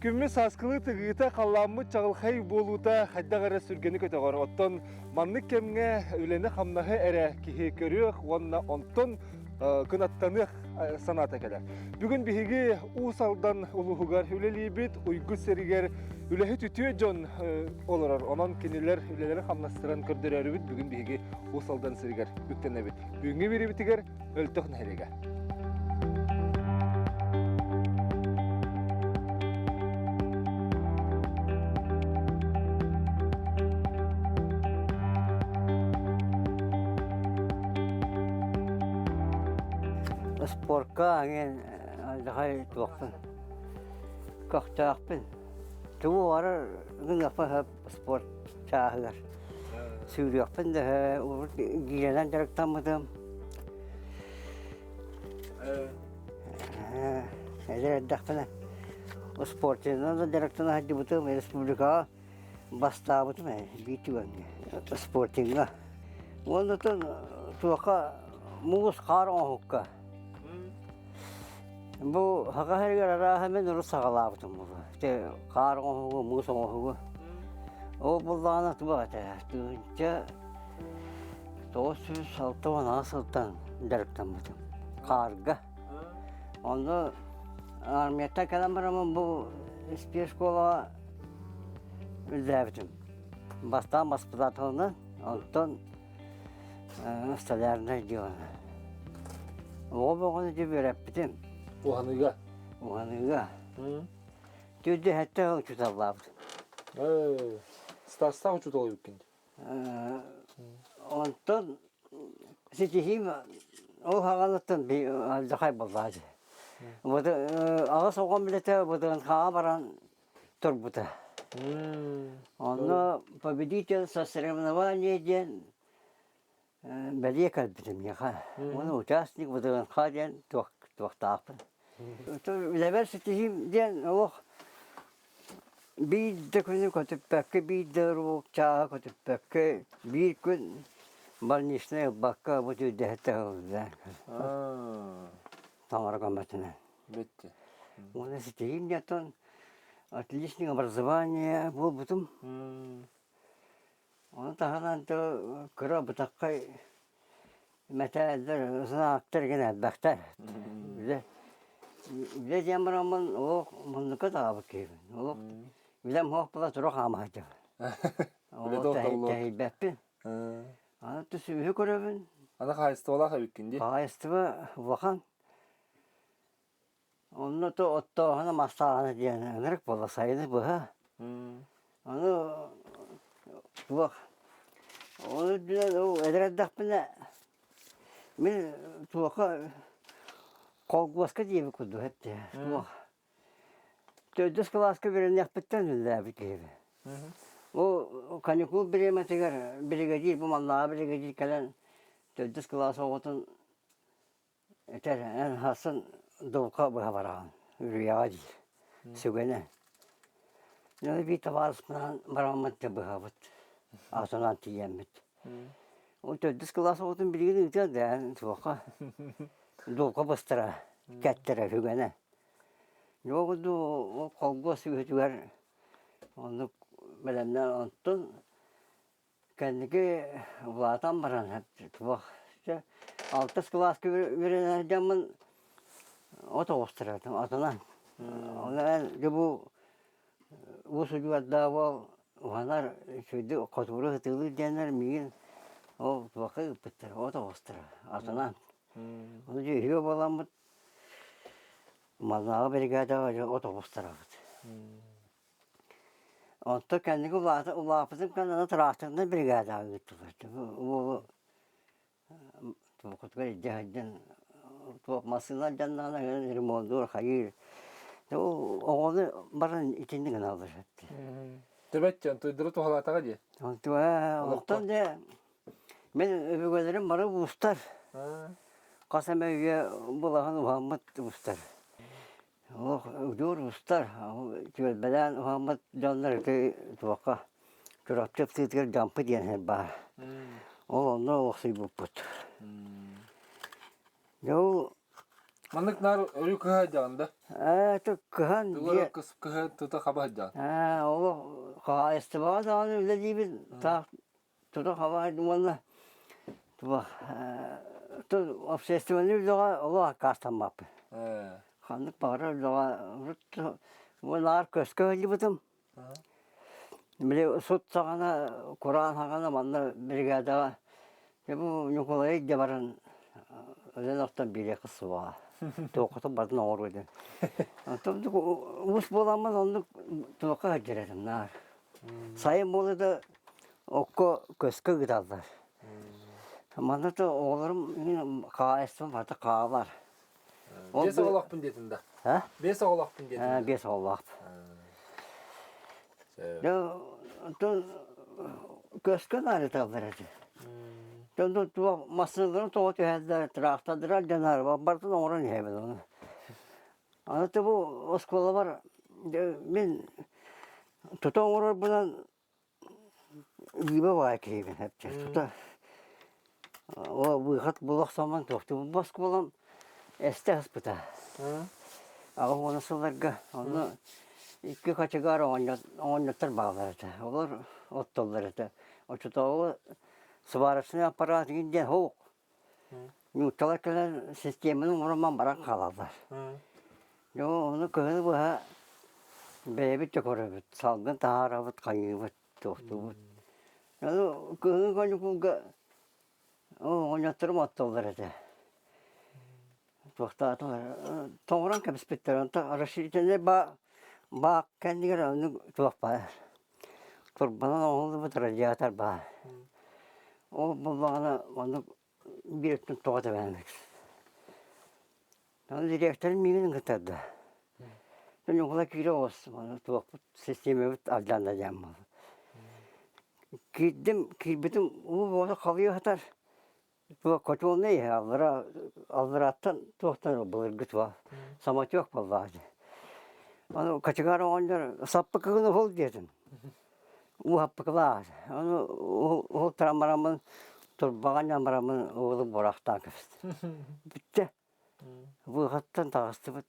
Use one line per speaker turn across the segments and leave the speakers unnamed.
Күмме саскылы тыгыта қалламы чағылхай болута хайдағара сүргені көтеғар. Оттон манны кемге үлені қамнағы әрі кихе көріқ, онна онтон күнаттанық саната кәлі. Бүгін бігі ұсалдан ұлығығар үлелі бет, ұйғы сәрігер үләхі түтіе жон олырар. Онан кенелер үлелері қамнастыран көрдір әрі бет, бүгін бігі ұсалдан сәрігер бүттен әбет. Бүгінгі бері бітігер өлтіқ нәреге.
Спортқа аңен алдағай туақпын, қақтақпын. Туы ары ғыңақпын спорт чағығар. Сүйріқпін да гиленен жарықтамыдым. Әдірәддақпын. Спортынан да жарықтана хадды бұтым, республикаға баста бұтым, бейті өңге, спортинға. Ондықтан туаққа мұғыз қарын оңыққа. Bu haka her yer ara hemen onu sağlamıştım bu. İşte kar oğu, mus oğu. O buldağına tuba tunca doğusuz saltıva nasıldan derekten buldum. Karga. Onda armiyata kalan var ama bu ispiye şkola üzerdim. Bastan baspıdatığından ondan ustalarına diyor. O bunu cebireptim.
Uhanıga.
Uhanıga. Düzdü hatta uçut Allah'ım.
Starsta uçut oluyor bükkendi.
Ondan sitihim o hagalıktan bir aldakay bolladı. Bu da ağız oğan bilete bu da kağa baran turbuta. Onu победитель со соревнований день belediye kalbitim ya. Onu участник bu da kaden tuhtapın. Üniversiteyim diyen o bir de günü kötüpeke bir de ruhça kötüpeke bir gün balnişne bakka bu tür dehte oldu. Tamam kamatına.
Bitti.
Üniversiteyim diyen отличное образование bu butum. Onu tahanan da kıra bıtakkay meteller uzun aktör gene baktar. Bize jamramın o munduka da bakıyor. O bilem hoş bula turuk amaçlı. O tahi bepi. Ana tüsü hükürevin.
Ana kayıstı ola kabükkendi.
Kayıstı vakan. Onu da otto hana masahana diyen ınırık bolasaydı bu ha. Onu bak. Onu diyen o edreddek bine. Min tuğaka kolguaska diye bir kudu hep de. Tödüs kıvaska birini yapıttan öyle bir gibi. O kanikul bir yemetegar brigadier bu malla brigadier kalan tödüs kıvasa otun eter en hasın doğuka bu havaran rüyadi sügene. Ne bir tavasından maramat bu havat. Aslan tiyemet. O tödüs kıvasa otun brigadier de tuğaka. Doğuka bastıra, kettire fügene. Yoktu o kolgosu götürer. Onu belemden ontun. Kendiki vatan baran hep. Bak işte altı klas gibi camın otobüstürürdüm atılan. Onlar bu sucuğa dava onlar şöyle koturu hıtılı diyenler miyin o bakı bitir otobüstürü atılan. Onu diyor balamut malnağa brigada otobüsler aldı. Ondan kendini ulapızım kendine traktöründe brigada aldı. Bu kutukları cihazdan masınlar canlarına remondur hayır. Onu barın içinde gene alır.
Tebetcan, tuyduru tuhalata diye.
Ondan da ben öbürlerim bana ustar. Kasım evye bulağın Muhammed ustar. O dur ustar. Beden Muhammed canlar ki tuaka. Çorapçı tutkar campı diyen hep var. O onlar oksi bu put. Yo
Маннык нар өрү кыһа жагында.
Ту кыхан
Тугар кысып кыһа тута хаба жан.
ол қағайсты да өлі дейбін. Тута хава думана. Туба общественный үлдіға олы ақастан бапы. Хандық бары үлдіға олар көскі өлі бұтым. Біле сұт сағана, Құран сағана манна бригадаға. Бұл Николай де барын өлен оқтан бере қысы ба. Тоқытып бардың ауыр өйді. Ұс боламыз оны тұлыққа әдеретім. Сайын болы да оққа көскі ғыдалдар. Мандаты оғыларым қағайыстым барды қағалар.
Бес оғылақпын детінде. Бес оғылақпын детінде.
Бес оғылақпын. Көскін арыталдар әді. Масынларын тоғыт өйәлдер, трақтадырар жанар, бардың оңырын ебеді оны. Анаты бұл оскола бар, мен тұта оңырар бұдан үйбе бай кейбін әпте. Тұта бұйқат бұлақ саман тоқты бұл басқы болам, әсті аспыта. Ағы оны сыларға, оны iki kaçıgar oynatır bağlar ete. Olur ottollar ete. O çutağı sıvarasını aparat gidiyor hoğuk. Yumurtalar sisteminin orman barak kalarlar. Yo onu köyde bu ha bebi çekorabıt. Salgın taharabıt kayıbıt tohtubut. Yani köyde kanı kulga oynatırım ottollar ete. Tohtatlar. Toğran kapıspetler. Araştırıcılar bak kendine onu tuhaf var. Kurbanın oğlu bu radyatar var. O babana onu bir tüm tuhaf vermek. Onu direktörün mümkün kıtadı. Ben okula kiri olsun. Onu tuhaf sistemi aldanacağım. Gittim, bütün o burada kalıyor hatar. Tuhaf kötü olmuyor ya. Aldırattan tuhaftan bulur gıtva. Samat yok vallahi. Onu kaçıgar onlar sapıkını hol dedim. O hapıklar. Onu o trammaramın turbagan yamaramın oğlu boraktan kıstı. Bitti. Bu hattan tağıstı bit.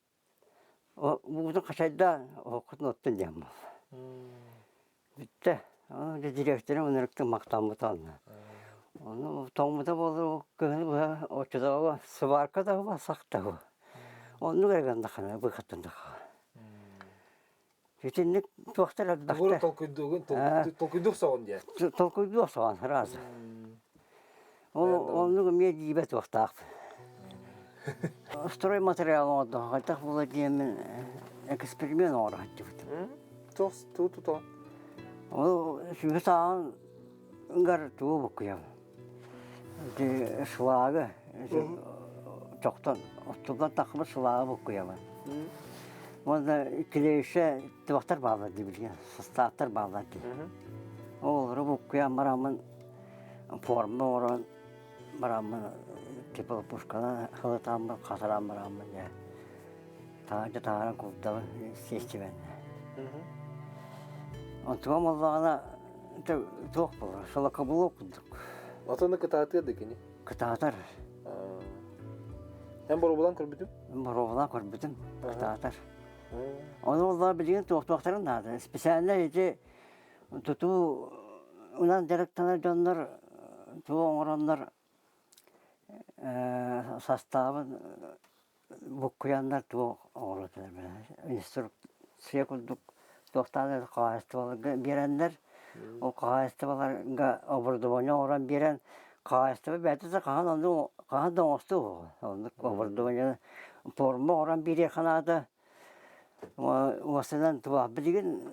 O bunu kaçayda okutun ottun diyem. Bitti. Onu da direktörü onurukta maktamı tanı. Onu toğmuda olur o o çudağı sıvarka da var sakta o. Onu gerganda kana bu hattında. Bütünlük tuhaftar adakta.
Doğru tolkuyduk soğun diye.
Tolkuyduk soğun razı. Onu gömüye cibe tuhaftar. Stroy materyal oldu. Hatta bu diyemin eksperiment uğraştı.
Tutu.
O şimdi sağın gar tuğu bakıyor. De şuağı çoktan otudan takımı şuağı bakıyor. Onda kilişe tuhaftar bağladı biliyor. Sastahtar bağladı. Olur bu kıyamaramın formu oran maramın tipal puşkana halatamı kasaram maramın ya. Tağca tağaran kulda seçti ben. Ontuğum Allah'ına çok bulur. Şola kabul okuduk.
Atanı kıtaatıydı ki ne?
Kıtaatar.
Hem borubulan kırbidim?
Borubulan kırbidim. Kıtaatar. Onu Allah bildiğin tuhaftarın da. Spesiyaller içi tutu ulan direktörler canlar tuğ oranlar sastavın bukuyanlar tuğ oranlar. Instruksiya kulduk. Tuhaftarlar kahvestivalı birenler. O kahvestivalarga oburduvanya oran biren kahvestivalı betese kahan doğustu o. Oburduvanya formu oran biri kanada. Mesela tuhaf bildiğin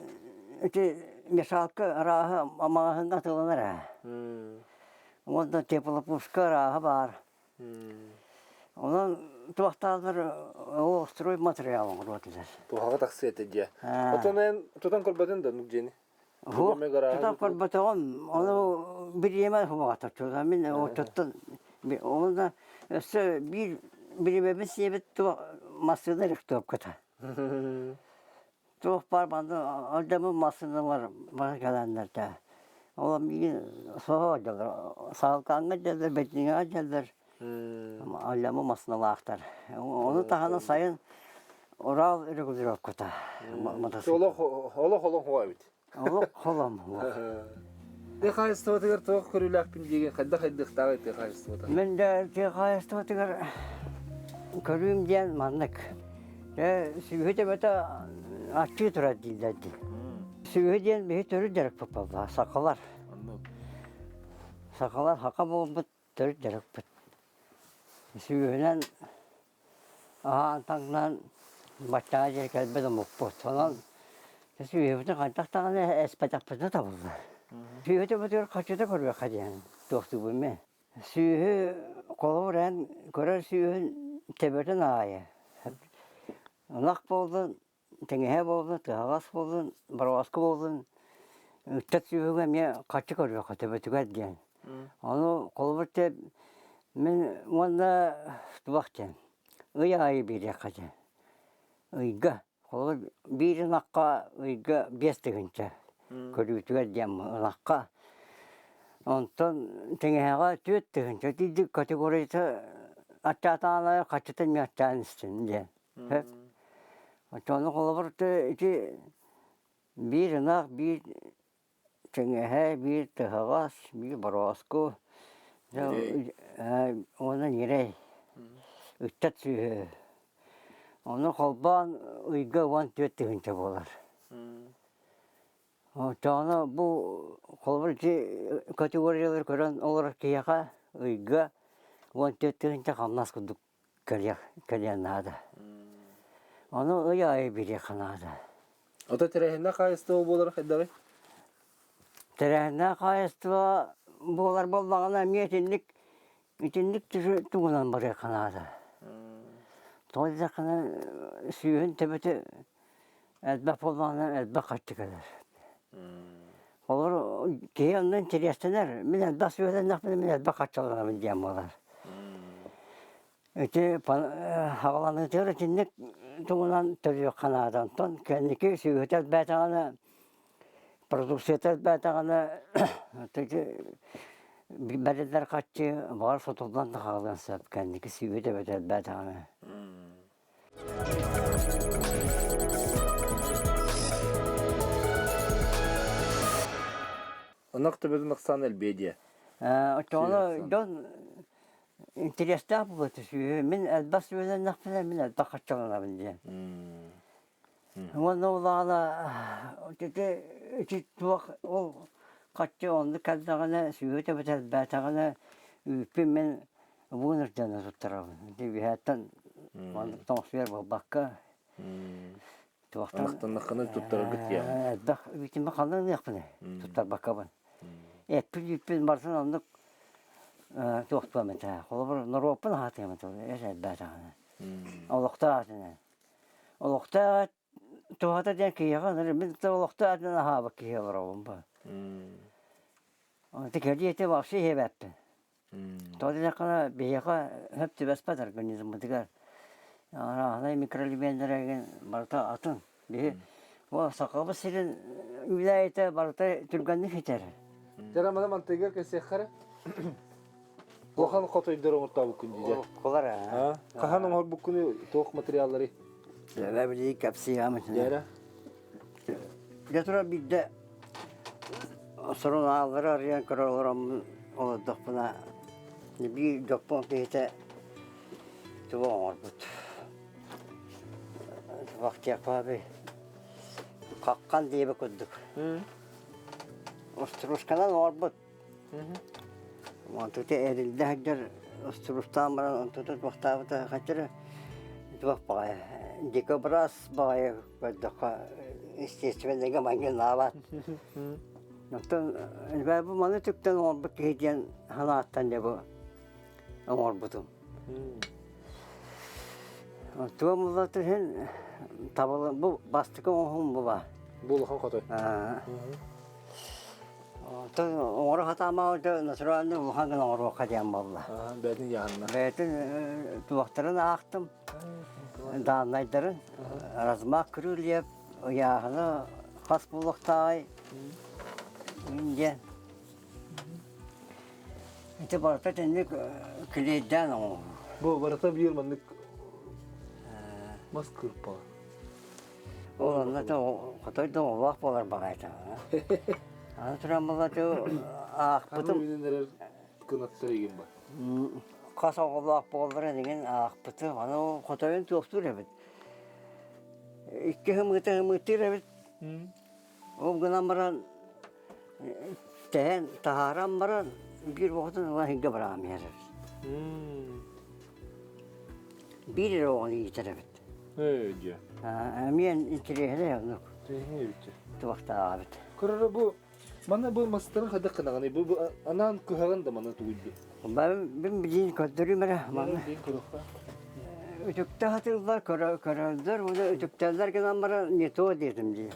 Misalka rahı amahında tılınır. Onda tepeli puşka rahı var. Onun tuhaftarlar o stroy materyalını üretilir.
Tuhağa taksi eteceği. Otanın tutan kurbadın da nukceni.
Bu tutan kurbatağım onu bir yemek humatta tutan min o tutun. Onu da bir bebes yebet tu masada rıktop kata. Çok var bana adamın masında var bana gelenlerde. Oğlum bir soğuk gelirler, sağlıklı gelirler, betliğe gelirler. Allamı masnalaqtar. Onu tahana sayın oral ürügülür okuta.
Ola hola bit.
Onu kolum.
De haystotigar toq körülakpin degen haydıqtağı de haystotigar.
Men de kayıstı tıgar körüyüm diyen manlık. Sühüde bete açı tura dildedi. Sühüden bir türü derek papalla sakalar. Sakalar haka bu türü derek put. Sühüden aha tanglan başta cerkel bedem mukput falan. Sühüde kantaktan espetak putna tabullar. Sühüde bete kaçıda körüye kadiyan. Doktu bu me. Sühü koloran körer sühün teberden aya. Nak boldun, tengehe boldun, tığas boldun, barvaskı boldun. Üstet sühüge me kaçı körüye tebetüge diyen. Onu kolberte men onda tuvaktım. Iy ayı bir yakaca. Iyga. Kolbur bir nakka iyga bestegince. Körütüge diyen nakka. Ondan tengehe tüyettigince. Didik kategorisi açatağına kaçıtan mı açağın istin diyen. Onu kolberte iki bir nak bir tengehe bir tığas bir barvaskı. Ona nirey. Üstet sühü. Onu kolban ıyga van tüyettigince bolar. Ona bu kolberte kategoriyalar gören olarak kiyaka ıyga van tüyettigince kamnas kuduk kariyan nada. Onu ıy ayı bir yakanada.
Ota terehinde haysto bolar haydağı.
Terehinde kayıstı bolar bollağına miyetinlik itinlik tuğunan var yakanada. Toy yakana süyün tebeti elbek bollağına elbek kaçtı kadar. Olur ki yandan teriyestener. Min elbek süyüden nakbede min elbek kaçalarına diyem olar. İşte havalanı tığır itinlik tuğunan tırıyor kanadan. Ton kendiki süyüt elbek ağına produksiyet elbek ağına Belediler kaççı var fotoğrafdan da kalan sebep kendiki süyüt elbek ağına.
Onak tebedin naksan elbediye.
Onu don intereste bu süyü. Min elbek süyüden nakbede min elbek kaçalarına diye. Onu olağına dedi içi tuğak o kaççı ondu kaldağına süyüt elbek ağına üpün men bunur canı tutturabın. Bir hayattan tanışıyor bu bakka.
Anaktan nakını tutturur git ya.
Elbek bütün bakanlar ne yapını tutar bakabın. Üpün varsın onluk tuğakta meta. Kolabır Norop'un hatı meta. Elbek ağına. Olukta atına. Olukta tuğata diyen ki yakın. Biz de olukta atına ha bak ki yavar oğlum bu. Tekerliyete vahşi hebetti. Tuğata yakına bir yaka hep tübespat organizm diğer. Ana mikrolibenlere barta atın. Bir o sakabı silin vilayete barta Türkan'ı biter.
Jaramada mantıga kesehara. Kohan kotoydur orta bu kundiye.
Kolar
Ha, kahan hor bu kunu toq materyalları.
Ya bir kapsi amet.
Yara.
Yatura bir de sorun ağları arayan kararlarım oladık buna. Bir doktor diyete tuğum but. Vakti yapabi. Kakkan diye bakıyorduk. Ostruşkadan orbut. Mantıkta erildi hacer ostruştan bana antutu vakta kaçırı. Tuğuk bağaya. Dikobras bağaya koyduk. İstesmedeki mangin nabat. Noktan ben bu manı tükten orbut hediyen hanattan de bu orbutum. Tuğum uzatır hen tabalı bu bastık onun bu var.
Bulhan kotoy.
Onu hatama da naturalde bu hangi onu kadıyam valla.
Bedin yanına.
Bütün tuvaktırını aktım. Dağınayların razmak kırılıyıp yağını has buluktay. İnce. İşte barta tenlik kiliden o.
Bu barata bir manlık mas kırpa.
Olanlar da katay da Allah bolar bagayta. Ana turan bala to
Patım bilinler kınatları gibi var.
kasa Allah bolar degen akpıtı ana katayın toktur evet. İki hımıtı evet. O günan baran tehen taharam baran bir vaktin Allah hinge baram yer. Bir onu yeter evet.
Evet ya.
Amiyen intirihine yok.
Ne bitti?
Tuvakta abi.
Karara bu mana bu mastarın hada kınağını bu anan kıhagan da mana tuğdu.
Ben bildiğin kadırım era.
Bir kırıkta.
Ötükte hatırlar kararlar. O da ötükteler gelen bana neto dedim diye.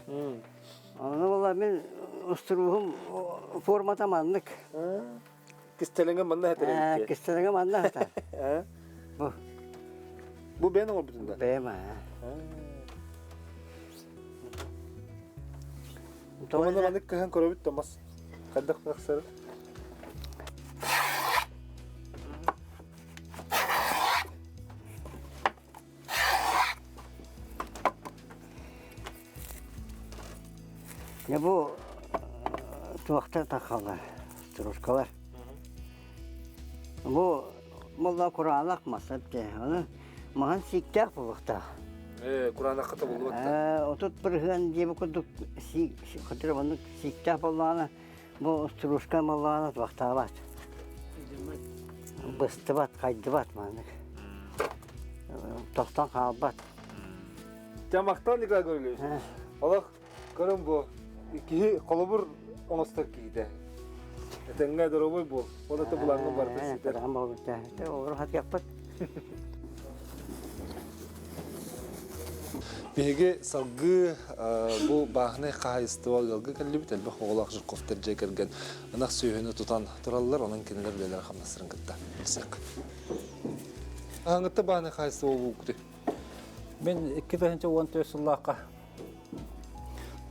Onu valla ben usturuhum formata manlık.
Kistelenge mana hatırlayın ki.
Kıstırına manlık hatar. Bu.
Bu benim o bütünde.
Beğen ha.
Tamam da mana kıhan korobit tamaz. Kadak baksana.
Ya bu tuvakta takallar, turuşkalar. Bu Molla Kur'an'lık masap de. Onu mahan siktak bulukta.
Kur'an'a kata buldu baktı.
Otut bırhın diye bu kuduk kudurmanlık siktak bulağına bu turuşka mollağına tuvakta bat. Bıstı bat, kaydı bat manlık. Tostan kal bat.
Camaktan ne kadar görülüyor? Allah karım bu. İki kolubur onustak giydi. Etenge doroboy bu. O da bulangın var da sider.
Ama o da o rahat yapar.
Bege salgı bu bahne kayıstıva galgı kelli bitel bu oğlak jırkofter jekergen anak suyunu tutan turallar onun kendiler bileler hamlasırın gıtta bilsek. Ahangıtta bahne kayıstıva bu kutu.
Ben 2014 yıllığa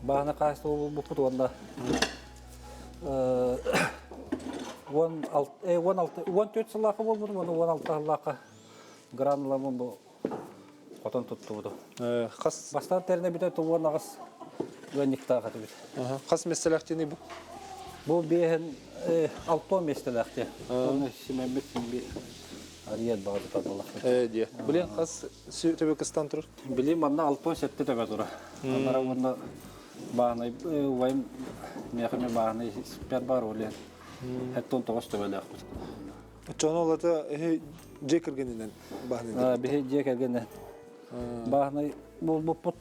bahane kayısı bu put onda 14 yıllığa oldu bunu 16 yıllığa granulama bu koton tuttu bu.
Kas
Bastan terine bir de tuğun ağız güvenlikte katı bir.
kas meselekçi bu?
Bu bir altı meselekti. Onu şimdi bir ariyet bağlı tadılar.
Diye. Bilen kas Tebekistan turur.
Bilim bana altı sette de bedura. Onlara bunda bahane vayım meyhane bahane süper bar oluyor. Hatta toğuz da böyle yapmış.
Çoğun olata jekergeninden bahne.
Bir hediye gelgende. Bahane bu put.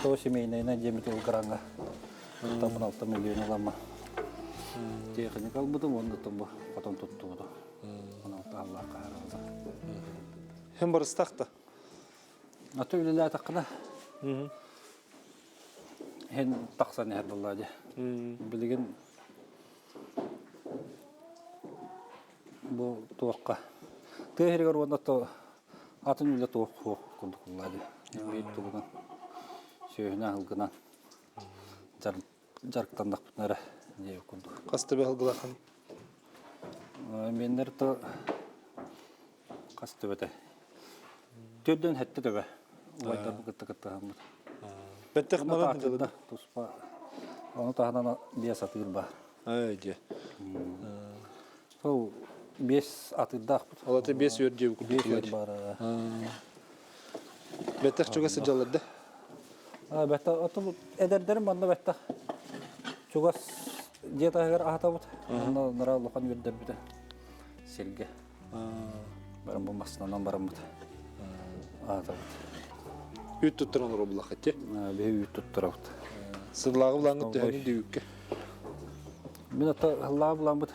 Toğuz yemeğine ne cemit olgaranga. Tamam 6 milyon alama. Jekerni kalmadı mı onu da bu patron tuttu bu. Onu Allah kahretsin.
Hem barıstakta.
Atölyeler takına. Hen taksan her dolayı. Bilgin bu tuğka. Tehir onda to atın yılda tuğ kunduk kullandı. Bir tuğdan. Şöyle halkına. Jarktan da bunlara diye kunduk.
Kas tebe halgılakan.
Benler to kastı bete. Tödden hette töbe. Vaytar bu kıtta hamur.
Bettek malan
da tuspa. Onu tahana biasa satır ba.
Diye.
So bias atırda.
Olata bes yor diye bu
Bias yer bara.
Bettek çok sıcalardı.
Betta atıl ederderim bana betta. Çoğas jeta agar ahta but. Onda nara lokan yurda bir de. Serge. Barang bombasnan barang but. Ahta but.
Üt tutturan robulak etti.
Bir yut tutturavut.
Sırlağı bulangıp dehani düğükke.
Ben ata Allah bulan but.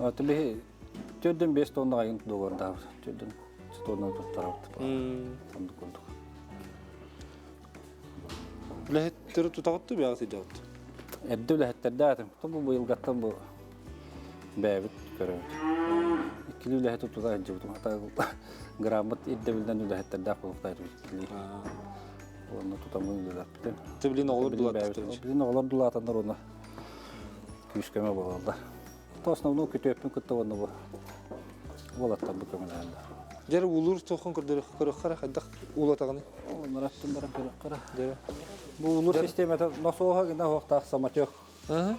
Atı bir tödden 5 tonda ayın doğurda. Tödden tonda tutturavut. Tonda kunduk.
Lehetleri tutaqıttı bir ağzı cevaptı.
Eddi lehetterdaatım. Tabu bu yıl gattan bu bäbit görüyor. İkili lehet tutuda enjibtum. Hatta gramat idde bilden lehetterdaa kulukta ikili. Onu tutamın lehetterdaa.
Tebilin oğlur dulat.
Bizim oğlan dulatanlar ona. Küskeme bağlılar. Tosna onu kötü öpün kıtta onu bu. Olatta bu kömürlerinde.
Jere ulur toqon kırıqara haddaq ulatağını.
Onlar attım bara kara.
Jere.
Bu ulur sistemete nasıl oha gene hoqta samat yok.
Hı.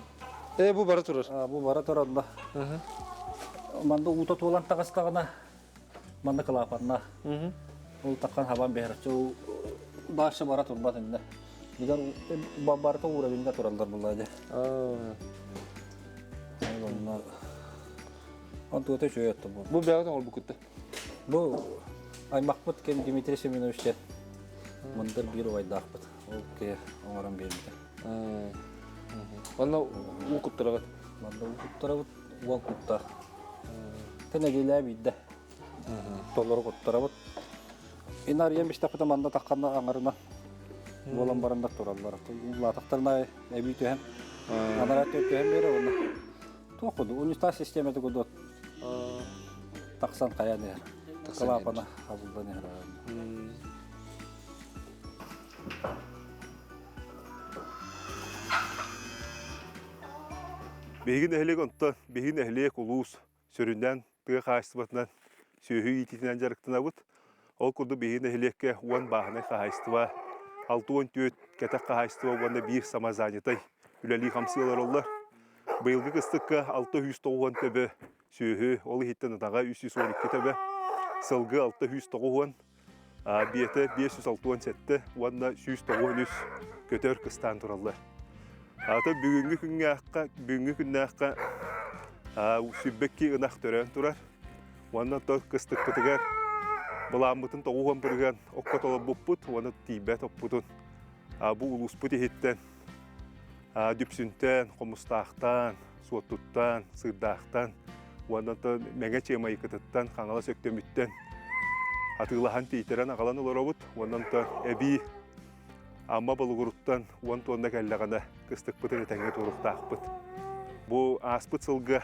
Bu bara turur.
Bu bara toranda.
Hı.
Manda uta tolan taqastagana. Manda kalapanna.
Hı.
Ул таккан хабан бәһәрчә ул башы бара турбат инде. Бидән бабарта ура бинде туралдар булады. Onlar Антута чөйәтте бу.
Bu bəğət ol bu kutda.
Бу Аймакмыт кен Дмитрий Семенович мындыр бир вайдакпыт. Ол ке оңарам берди.
Онна у куттарагат.
Манда куттарабыт, уал куттар. Тенегелә бидде. Толлар куттарабыт. Инариян биштапта манда такканда аңарына. Болан барында тураллар. Латактарына әбитәһәм. Анарат өтәһәм бере онна. Тоқуду, униста системада куду. Таксан кая дер. Калапана абулдан яра.
Бегин әһлек онта, бегин әһлек улус сөрүндән тыга хаыстыбатынан сөйһү ититинен жарыктына бут. Ол курду бегин әһлеккә уан баһына хаыстыба. 6-14 кәтәк хаыстыба уанда бир самазанятай. Үләли хамсылар оллар. Быйылгы кыстыкка 690 төбе сөйһү, ол хиттен тага 312 төбе. Сылгы 690, биете 567, уанда 193 көтөр кыстан тураллар. Ата бүгүнгү күнгө сүббекки ынак төрөн турар. Уанда тор кыстык кытыгар. Буламбытын тоғуған бірген оққа толы бұппыт, оны тейбәт оппытын. Бұ ұлыспыт ехеттен, дүпсінтен, қомыстақтан, суаттыттан, сырдақтан, ондан мәңе чемай кытыттан, қаңала сөктөміттен. Атылахан тейтерен ағалан олар обыт, ондан әбі амма балығыруттан, он тонна кәллағана кыстық бұтын әтәңе тұрықтақпыт. Бұ аспыт сылға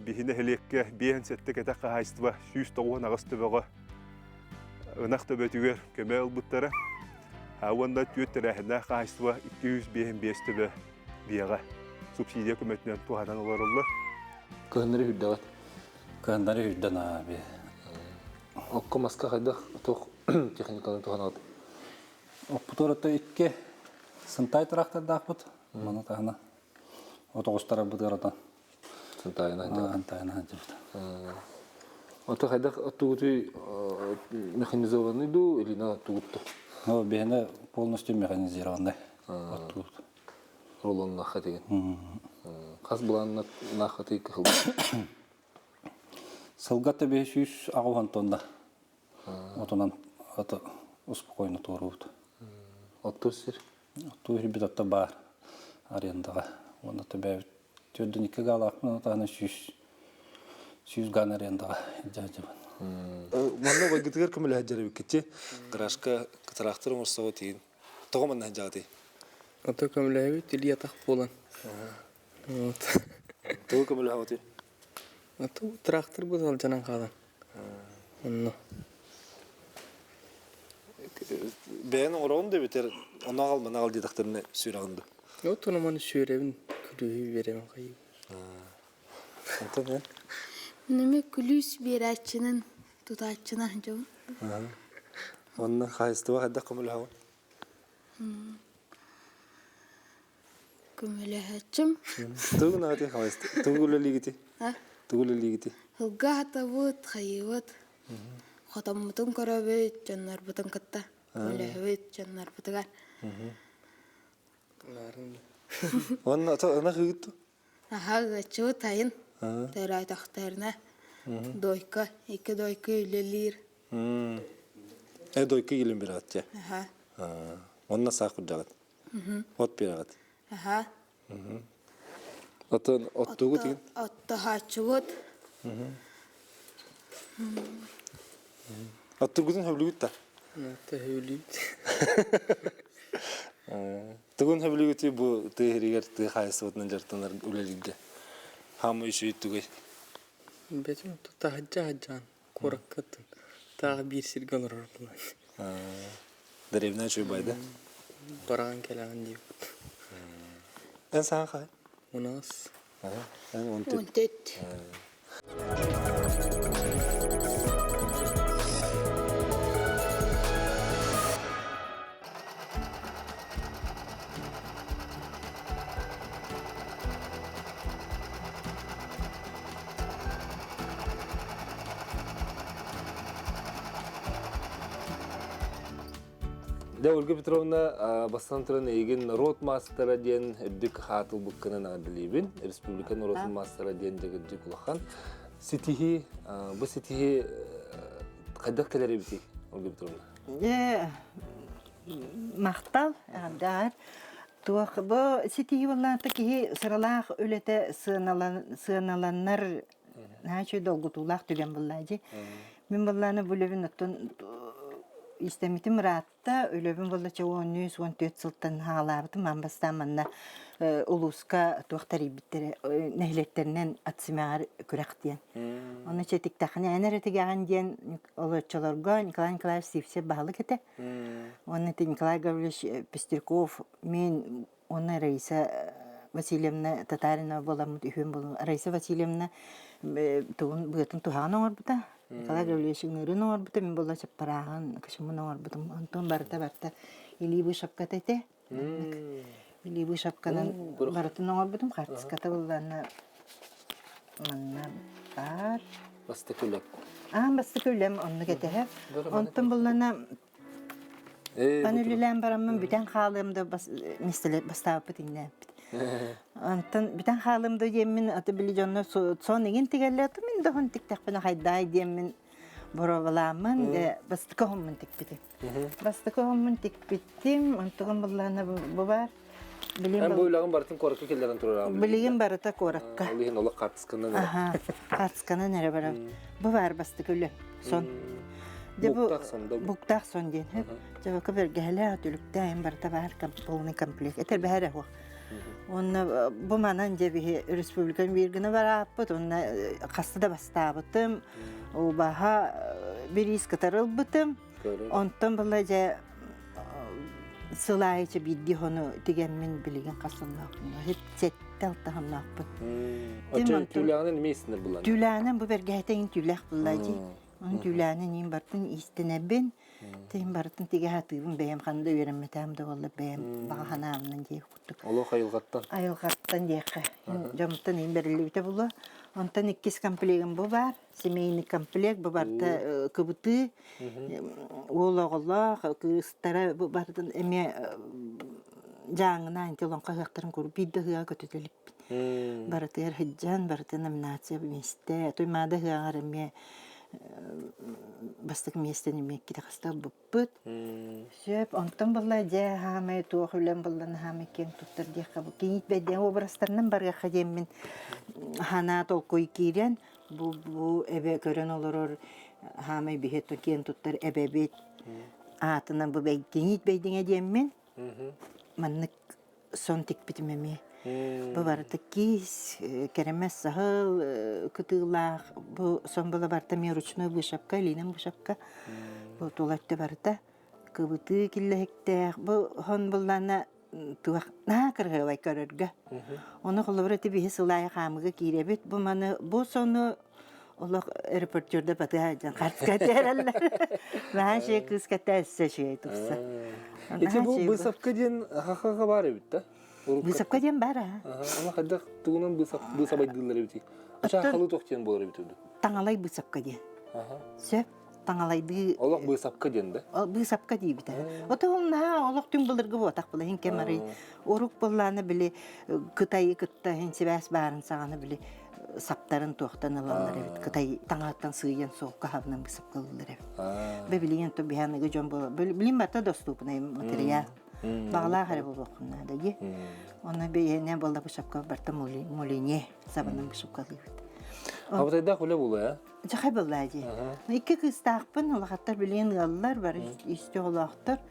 бихине хелекке бейін сәтті кәтәк қағайыстыба 190 ағыз төбеға ынақ төбетігер көмі ұлбыттары. Онда түйеттер әхіне қағайыстыба 205 төбе бейіға субсидия көмәтінен туғадан олар олар.
Көхіндері хүрдәват?
Көхіндері хүрдән абе.
Оққа масқа қайдақ тоқ техниканы туған алды?
Оқпыторытты икке сынтай тұрақтарды ақпыт. Мұны тағына. Отоғыстары бұдғарадан.
Сантайна ханжа.
Сантайна ханжа.
Ото хайдах оттугуты механизованный ду или на оттугутто?
Ну, бехне полностью механизированный. Оттугут.
Рулон наха деген. Қас бұлан наха тей көхілді?
Сылғаты 500 ағуған тонда. Отынан аты успокойно туыруыт.
Отто сер?
Отто үрбет отта бар арендаға. Оны төбәбіт. Төдін 2 қалақпын, отағына 100 ған арендаға жажабын.
Манна байгытығыр көмілі хаджары бекетте? Қырашқа қытырақтыр ұмырсауы тейін. Тоғымын хаджаға тей?
Ото көмілі әбет, үлі атақ болан.
Тоғы көмілі хауы тей?
Ото трактор бұл алжанан қалан.
Бәйін орауын да бетер, оны ағал мана ағал дедақтарына сүйрағынды?
Ото наманы сүйребін күлі беремін қайып.
Ото бәйін?
Неме күліс берәтчінің тұтатчына жоғын.
Онна қайыстыва қайда көмілі хауы?
Көмілі әтчім.
Тұғын ағаты қайысты? Тұғылы лигіті? Тұғылы лигіті?
Хылға атабыт, қайыбыт. Хотамытын көрәбет, жаннар бұтын кітті. Көмілі әбет, жаннар бұтыға.
Онна ана қығытты?
Аға ғачығы тайын. Тәрі айтақтарына. Дойка, 2 дойка үйлелер.
Дойка келін бір ағат,
Аға.
Онна сақ күрді ағат? От бір ағат?
Аға.
Оттуғы деген?
Отты хачығыт.
Оттуғыдың хөблі күтті?
Ото өлейді.
Тұғын хөблі күтті бұл тұғырегер тұғы қайысы отынан жартанар өлелігі. Хамы үші үйттіғай?
Бәтім тұта хаджан, қорақ қаттын. Тағы бір сірген ұрар бұлай.
Дәревнен шөй байды?
Бараған кәліған дейбіт.
Ән саған қай?
10.
Ән 10.
14.
Да, Ольга Петровна, бастан тұрын еген рот мастера ден үрдік хатыл бұққынан ағадылейбін. Республикан рот мастера ден дегірдік ұлақан. Сетихи, бұл сетихи қайдақ келер ебітей, Ольга Петровна?
Мақтал, ағдар. Туақ, бұл сетихи болланты кейі сыралақ өлеті сыналаннар нәчі долгутулақ түген боллады. Мен болланы бүлебін оттын истемитим ратта өлөбүн болчу 13-14 сылтан хаалабытым амбастан манна улуска туактар ибиттер нехлеттеринен атсымагар күрактиен. Оны четик тахны энеретиган диен олочолорго Николай Николаевич Сивсе баалы кете. Оны Николай Гаврилович Пестерков, мен оны Раиса Васильевна Татарина боламыт үйөн болу. Раиса Васильевна тугун бытын тухан оңорбута. Николай Гаврилович нырын оңорбута, мен болла чаппараган кышымын оңорбутум. Антон барта илибы шапка тете. Илибы шапканан баратын оңорбутум. Хартиската болланы манна бар.
Басты көлек.
Басты көлем онны кетеhe. Антон болланы Банүлілен барамын бүтен қалымды местелі бастапы теңден. Антон бүтен қалымды демін аты білі жоны сон еген тегелі аты мен доғын тіктақпына қайдай демін бороваламын басты қоғымын текпетім. Басты қоғымын текпетім, антығын бұлланы бұл бар.
Hem bu ilağın barıtın korakı kellerden turur abi.
Bilgin barıta korakka.
Olihin ola kartıskından nere?
Kartıskana nere bara. Bu var bastı gülü. Son.
Buktaq son da.
Buktaq son diyen. Cevaka bir gehele atülükten barıta var polni komplek. Eter behare o. Onu bu manan cebi Respublikan virgini var apıt. Onu kastı da bastı apıtım. O baha bir iskatarıl bıtım. Ondan bulaca Sılayıcı bildi onu digemin bilgin kasınlaqında. Hep sette altıhamlaqpın.
Açı tülağının nime isinir bulan?
Tülağının bu bergəhətəyin tülaq bulaycı. Onun tülağının neyim bartın istenebin. Teyim bartın tige hatıbın bəyəm xanında öyrənmətəm də valla bəyəm bağanamından deyik kutuk.
Olu ayılgattan?
Ayılgattan deyik. Camıttan neyim berili bite bulu. Ondan 2 komplektim bu var. Semeyni komplek bu barda kıbıtı. Oğla kıstara bu bardan eme жаңына интеллон қағақтарын көріп биді хыға көтетеліп. Бараты ер хыджан, бараты номинация месте. Тоймады хығағар эме бастық местен еме кеті қастал бұппыт. Сөп, онтан бұлла жа хамай туақ үлен бұлланы хамай кен тұттыр дейқа бұл. Кенет бәден обрастарынан барға қадеммен хана толқой кейрен. Бұл әбе көрен олар хамай бігет кен тұттыр әбе бет. Атынан бұл кенет бәйден әдеммен. Маннык сон тик битмеме. Бу барыта кис, керемес сахыл, кытылах. Бу сон бала барта мен ручной вышапка, линем вышапка. Бу тулатты барта. Кыбыты киллехте. Бу хон буллана туак на кыргылай көрөргө. Оны колобрати бихи сылай хамыга киребит. Бу маны бу сону Олақ репортерді баты ажан қартықатералар. Мән шей кыската әссе шей тұқса.
Ете бұл бұсапқа ден қақаға бар ебіт, да?
Бұсапқа ден бар,
Ама қайдақ тұғынан бұсап айдылар ебіт. Қаша қалы тоқтен болар ебіт өді?
Таңалай бұсапқа ден. Сөп, таңалайды...
Олақ бұсапқа ден, да?
Бұсапқа дей біті. Ота олақ түн бұлырғы бұтақ бұла. Хен кемары оруқ бұланы білі күтайы күтті, хен себәс барын сағаны білі саптарын тоқтан алалар ебіт. Кытай таңаттан сыйын соққа хабынан бұсап қалылар ебіт. Бәбілеген то бияныға жон болы. Білім барта доступынай материал. Бағала қары бұл оқынна да. Оны бейіне болда бұсапқа барта молине сабынан бұсап қалылар.
Абытайда құлы болы, ә?
Жақай болла әде. Икі қыстақпын, олақаттар білген ғалылар бар, есте олақтар.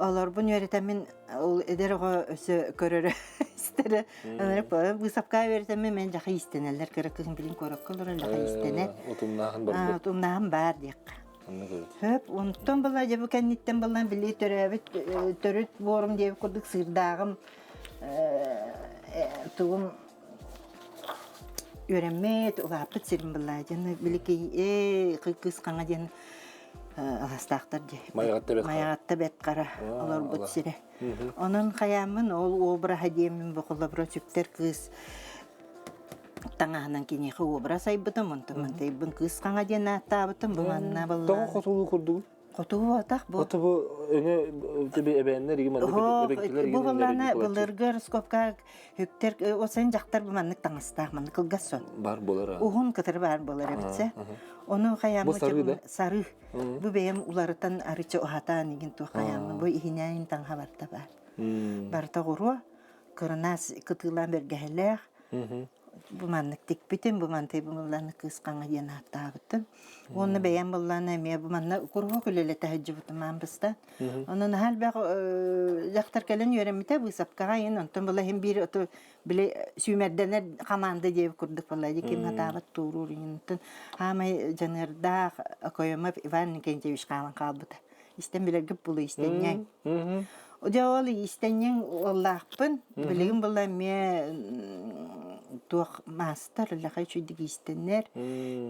Олар бұн өретәмен, ол әдер оға өсі көрірі істері. Бұсапқа өретәмен мен жақай істенелер, көрі білген көрік олар жақай істенер.
Отымнағын бар бұл?
Отымнағын бар дейік. Хөп, онтон болла әде бұл кәнеттен болдан біле төрет борым дейіп құрдық сырдағым, тұғым öğrenmet ulapıt sirim bullayacağını biliki kız kana diyen alastaqtar diye.
Mayagatta bet qara.
Mayagatta bet qara olur
Allah.
bu sire. Onun hayamın ol obra hadiyemin bu kulabra süpter kız. Tangahnan kini ku obra saybetam montaman taybın kız kana diyen atabıtım bu manna
Tağı
balla.
qotulu kurdu.
Kotu atak bu.
Otu bu öne tabi ebenler igi mandık ebektiler igi.
Bu ballana bulurgar skopka hükter o sen jaktar bu manlık tangastaq manlık kılgasson.
Bar bolar ha.
Uhun kıtır var bolar bitse. Onu
Bu
hayamı
sarı da?
sarı. Bu benim ularıtan arıcı ohatan igin tu hayamı bu ihinayin tan habarta var. Barta guru kırnas kıtılan bir geheler. Bu manlık dik bütün bu mantay bu mallarını kıskanı yana tabıttım. Onu beğen mallarını emiye bu manna guru kulele tahajjubtum man bıstan. Onun hal bak jaktar kelen yöremite bu sapkaga yen ondan bula hem bir otu bile sümerdener kamanda diye kurduk vallahi kim hatabat turur yintin. Hama janırda koyama Ivan Kenceviç kalan kalbıda. İsten bile gıp bulu istenyen. O jawali istenyen Allah'pın bilgin bula me tuh master la kay çüdük istenler.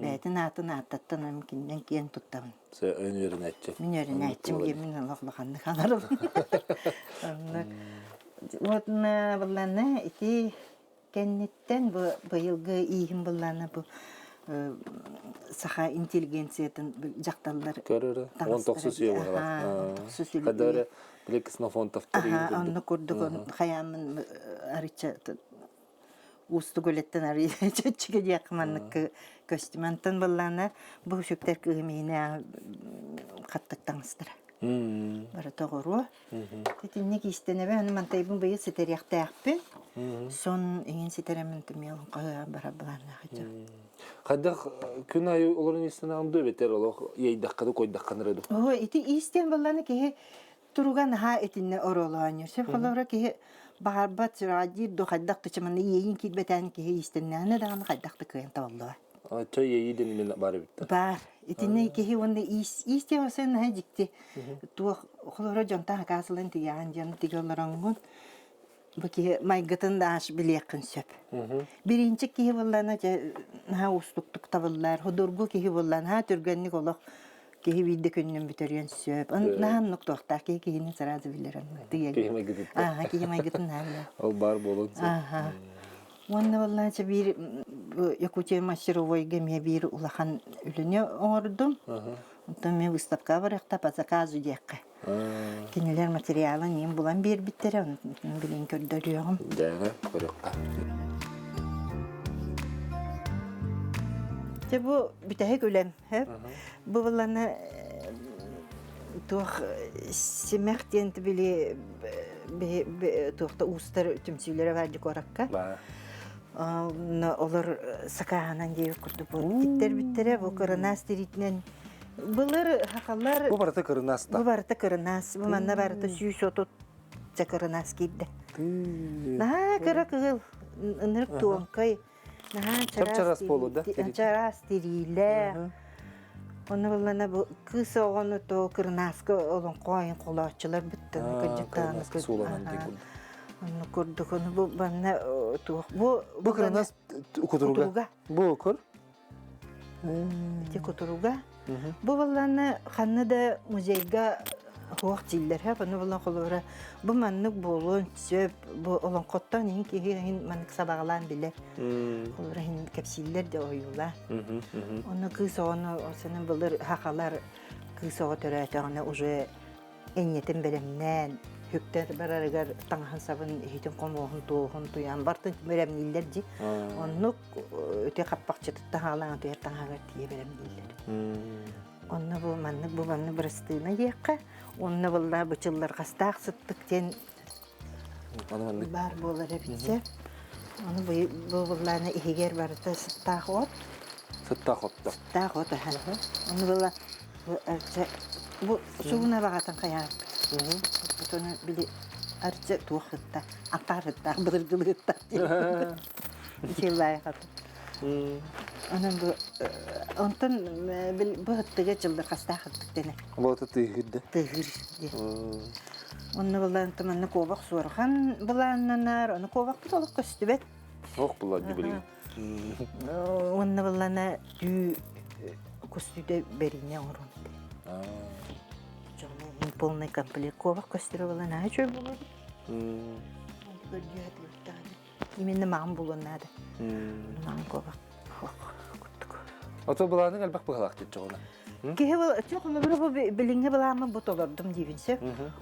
Beytin atın atattan mümkünden kiyen tuttam.
Sen ön yerine edecek.
Min yerine ettim yemin Allah'ını kanarım. Otna ballana iti kennetten bu yılgı iyim ballana bu saha inteligensiyadan jaktallar.
Körüre. 19 yıl var. Kadar bilek sınıfon taftari.
Aha, onu kurduk hayamın arıça ustu goletten arıya çıkacak yakmanlık köstümantan ballana bu şükter kıyımine kattıktan ıstıra. Bara doğru. Dedi ne ki istene ben mantayım bayı siteriyak tayakpın. Son ingin siterementim yalın kaya bara bulana hacı.
Kadar gün ayı olan istene andı beter olur. Yey dakikada koy dakikanırdı.
O iti isten ballana ki turugan ha etinne orolanyır. Şef kalavra ki barbat radi do haddak tıçımın yeyin ki beten ki istene ne dağını haddak tıkıyan tavallağı.
Çay yeyi denemin bari bitti.
Bar itine ki onda iste olsan ha dikti. Tu kalavra jonta kasılan tiyan jan tigolarangın. Bu ki may gıtın da aş biliyakın söp. Birinci ki vallana ha ustuktuk tavallar. Hudurgu ki vallana ha türgenlik olak. Ki vidde künnüm biteriyen söp. Nahan nokta ki yine sarazı bilirim.
Kihime gidip.
Aha ki may gıtın hala.
Al bar bolun.
Aha. Onda vallahi bir Yakutiye Maşırovoy gemiye bir ulahan ülünü ordum. Ondan me выставка var yakta pazakazu diyekka. Kiniler materyalın yem bulan bir bittere onu bilin kördürüyorum.
Dene korukka.
İşte bu bitehek ölem hep. Bu vallahi tuh simek diyenti bili tuhta ustar tümsüylere verdik orakka. Olur sakahanan diye kurdu bu. Bittere bu karanas diritnen. Bunlar hakallar.
Bu barata kırınas da.
Bu barata karanas. Bu manna barata suyu sotot çakaranas giddi. Nah kara kıl. Nırk tuğankay. Nah
çaras bolu da.
Çaras dirile. Onu vallahi bu kız oğlanı to kırnaska olan koyun kulaççılar bitti.
Kırınas sulanan diye.
Onu kurduk onu bu bana bu
kırınas kuturuga. Bu okur.
Ti kuturuga. Bu vallahi kanı da muzeyga hoq diller ha bunu vallahi kolora bu manlık bolun söp bu olan kottan hin ki hin manlık sabahlan bile. Kolora hin kapsiller de oyula. Onu kız onu senin bulur hakalar kız o törətəğine uje enyetin belemnen hükter beraber tanhan sabın hitin qomoğun toğun tuyan bartın belemnillerdi. Onu öte kapakçı tahalan öte tahalar diye belemniller. Onu bu manlı biristığına yekka. Onu vallahi bıçıllar qastaq sıttıkten bar bolar bitse. Onu bu vallahi ihiger barıta sıttaq ot.
Sıttaq ottu.
Sıttaq ot ha. Onu vallahi bu suğuna bağatan kayar. Bunu bili arca tuğutta, atarıtta, bırgılıtta. İçilay katı. Onun bu ondan bu hıttıga çıldır qastaq hıttık dene.
Bu da tığırdı.
Tığır. Onu vallahi tamanna kovaq sorğan bulannanar, onu kovaq tutuluq köstübet.
Hoq bular gibi.
Онна баллана дүү костюде берине орон. Жана полный комплект ковак костюре баллана чөй болор. Именно маған болон надо. Маған ковак.
Ото буланың албак быгалак деп жогона.
Кеһе бу чокуна бир бу билинге балама ботолордум дибинсе.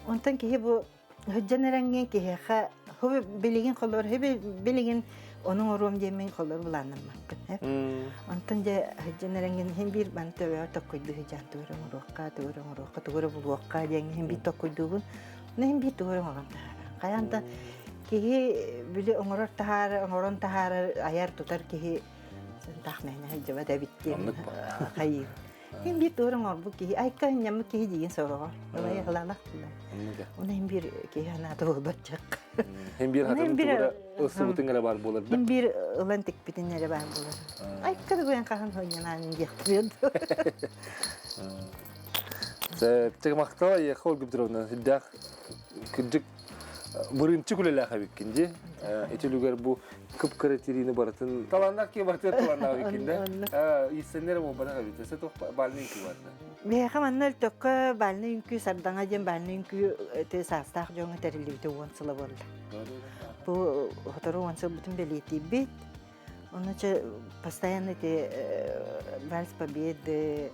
Онтан кеһе бу хөҗҗәнәрәнгән кеһе ха ху билеген колор хебе билеген onun orum demin kolor bulanım mı? Ondan da jeneragen hem bir ben de takıydı jantu orang tuğra bulwakka hem bir takıydı ne hem bir tuğra orang kayanda ki bile oran tahar ayar tutar ki tahminen cevap bitti hayır hem bir tuğra var bu ki ay kan yam ki diyen sorar olay halala onu hem bir ki hana da olacak
hem bir hatırın tuğra ısı butun var bolar
hem bir ılantik bitinlere var bolar ay kadar ben kahan oynanan yapıyordu
Çek maktawa ya xol gibdirovna hidaq kıcık birinci kulelah bikinci etülüger bu kıp kriterini baratın talandak ki batır talandak bikinde isenler bu bana kabite se to balnin ki vardı
me kamanlar tokka balnin ki sardanga jem balnin ki te sastaq jonga terilibte wansala boldu bu hotoru wansala bütün beleti bit onun için постоянно te vals победы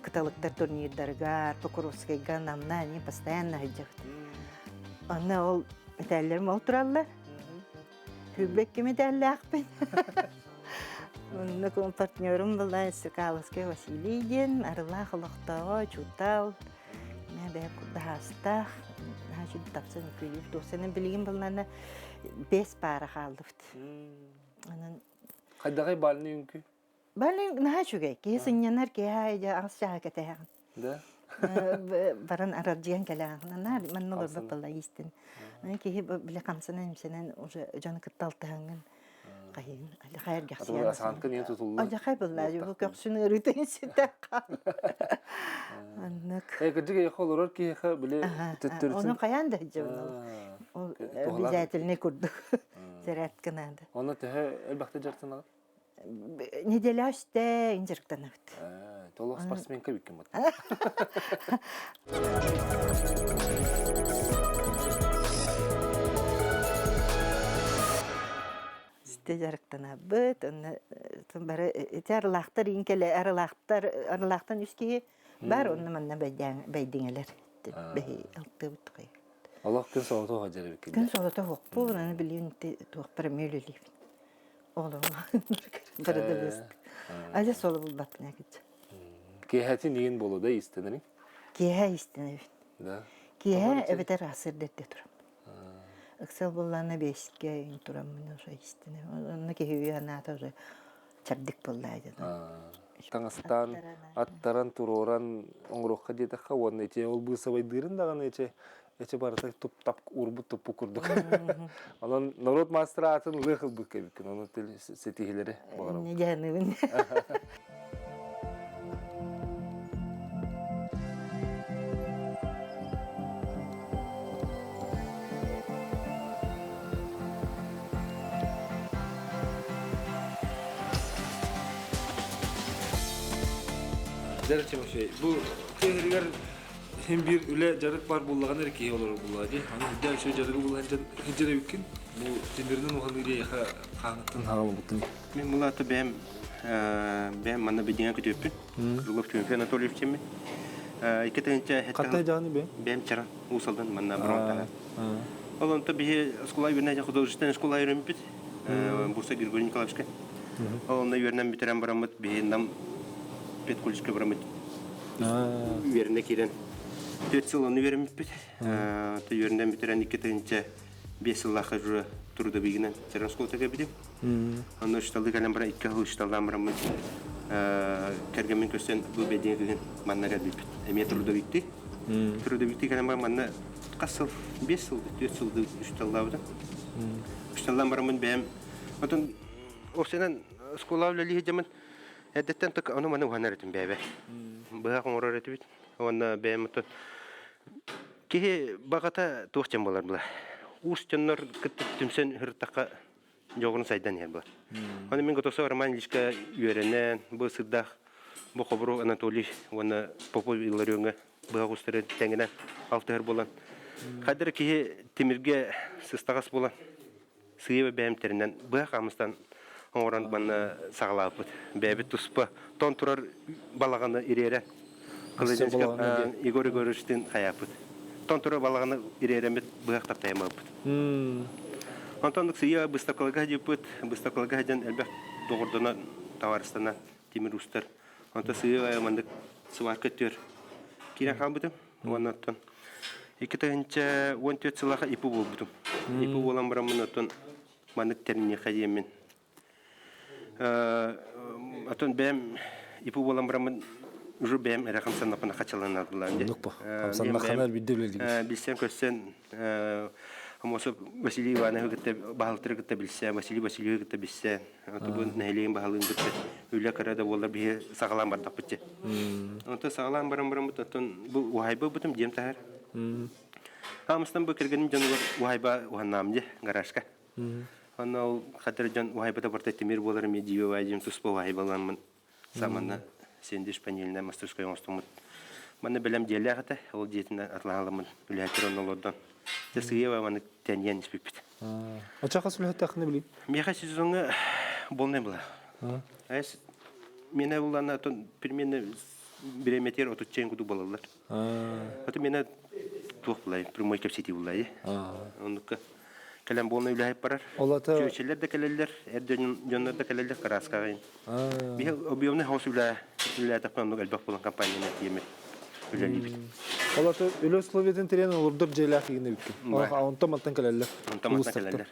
каталогтар турнирдарга Покровскайга намна они постоянно ходят. Она ол металлерим ол тураллар. Хүбекке металлахпен. Онна партнерым была Сокаловский Василий ден, арла халактава чутал. Мен бе кудастах. Хажу тапсын күлүп досенен билген булнана 5 пара халдыфт. Анан
Кайдагай балны үнкү
Балин нахачугай, кесиннянар кея асчаа кетеян.
да
Баран араджиан келааннар, маннолор бапала истин. Мен кеһи биле камсанан сенен уже жаны кытталтаган. Кайын, али хайр гасян.
Атыга санкы не тутулду
Али хай булла, бу көксүн өрүтен ситак. Аннык.
кыжык холорор ки ха биле төттөрүн
Onu kayan da jabın. O bizatiline kurdu. Zerat kanada.
Ona tehe elbette jartına
Неделя işte incirkten evet.
Толық спортсменка беккен бат.
Сте жарыктан абыт, onu бары арылактар инкеле арылактан үскеге бар onu манна байдиңелер. Бей алты бутқай.
Allah gün sonra toğa jere bеккен.
Gün sonra тоқ bu, onu bileyim тоқ бір мөлелейбін. Oğlum, barada biz. Aja solu bulbat ne git.
Kehati neyin bolu da istenir?
Kihe istenir.
Da.
Kihe evet rasır dette duram. Aksel bullarına beşke in duram ne istenir. Onu ki hüyana tarzı çabdik bullaydı.
Tangastan attaran turoran ongroqqa jeta xawan eche ol bu sabay dirin da gana eche barata tup tap urbut topu kurduk. Alan narod masteratın lığıl bu kebikin onu setihileri bağıram.
Ne canım.
Derçem şey bu tehriler hem bir üle jarık var bullagan erkeği olur bulladı. Hani der şey jarık bullanca hicre yükin. Bu sindirinin oğlan iriye kanıtın havalı butun.
Ben bulatı ben bana bir dünya kötüpün. Rulov tümfen Anatoliyev kimi. İki tane
Katta canı be.
Ben çara usaldan bana bronta. Olan tabii skola yürüne hudojisten skola yürümpüt. Bursa Grigorий Николаевская. Onunla yürünen bitiren baramut bir nam Petkulska baramut. Yürüne kiren. 4 yıl onu yürümpüt. Ta yürünen bitiren iki tane 5 yıl lahır трудовыгынан терен сколтага бидим. Аны шталды калам бара 2 жыл шталдан бара мыт. Кергемен көстен бу бедеген маннага дип. Эме трудовикти. Трудовикти калам бара манна касыл 5 жыл 4 жыл шталдабыда. Шталдан бара мын бем. Отон осенен сколавлы лигемен эдеттен так аны маны ханарытым бебе. Бага коңорор этибит. Онна бем отон ки багата тоқчан болар була. Устеннер кыттымсен хыртака жоғырын сайдан ер бар. Оны мен готосы Роман Ильичка үйеренен, бұл сырдақ, бұл қобыру Анатолий, оны Попов Иларионға бұға құстыры тәңінен алтығыр болан. Қадыр кейі темірге сыстағас болан, сыйы бәйімтерінен бұға қамыстан оңыран баны сағалап бұд. Бәйбі тұспы, тон тұрар балағаны ирері. Игорь Егоровичтен қаяп бұд. Тон тұрар балағаны иреремет бұға таптайма бұд. Антондық сыя бұстақылыға деп бұд. Бұстақылыға ден әлбәқ доғырдына таварыстана темір ұстар. Anta sığıya mandık sıvar kötür. Kiren kal budum. Ondan. İki tane 14 sılaha ipu bul budum. İpu bulan buramın ondan mandık termini kayemin. Ondan benim ipu bulan buramın ucu benim rakam sanapına kaçalan aldılar.
Yok bu. Sanap kanar bir devlet.
Bilsen kösen Амосо Василий Иванович гытта бахалтыр гытта билсе, Василий Васильевич гытта билсе, атыбы нәйлеген бахалын гытта үлә карада болар бие сагалам бар тапытчы. Онта сагалам барам бутон бу вайба бутым дем тахар. Амстан бу кергеним жануар вайба ванамде гаражка. Аны хатыр жан вайбада барта темир болар ме диве вайдим туспа вайбаламын. Саманна сендиш панелина мастерская остумут. Мана белем деле хата, ол диетинен атлаламын үлә тронолодан. Тесгева маны тәньян испипит.
Ачака сүлһәт тәхне билим.
Меха сезонга болны була. Әс менә булларны тон перемены биреметер отучен куду балалар. Аты менә тухлай прямой кепсити булай. Онука калам болны үләһеп барар.
Олата
Чөчеләр дә кәләләр, әрдән җоннар да кәләләр караскагын. Бе объемны хаус үлә тапкан әлбәк булган компания тиеме.
Олата өлө условиятын терен олурдур жайлах игине биткен. Онта маттан келелер.
Онта маттан келелер.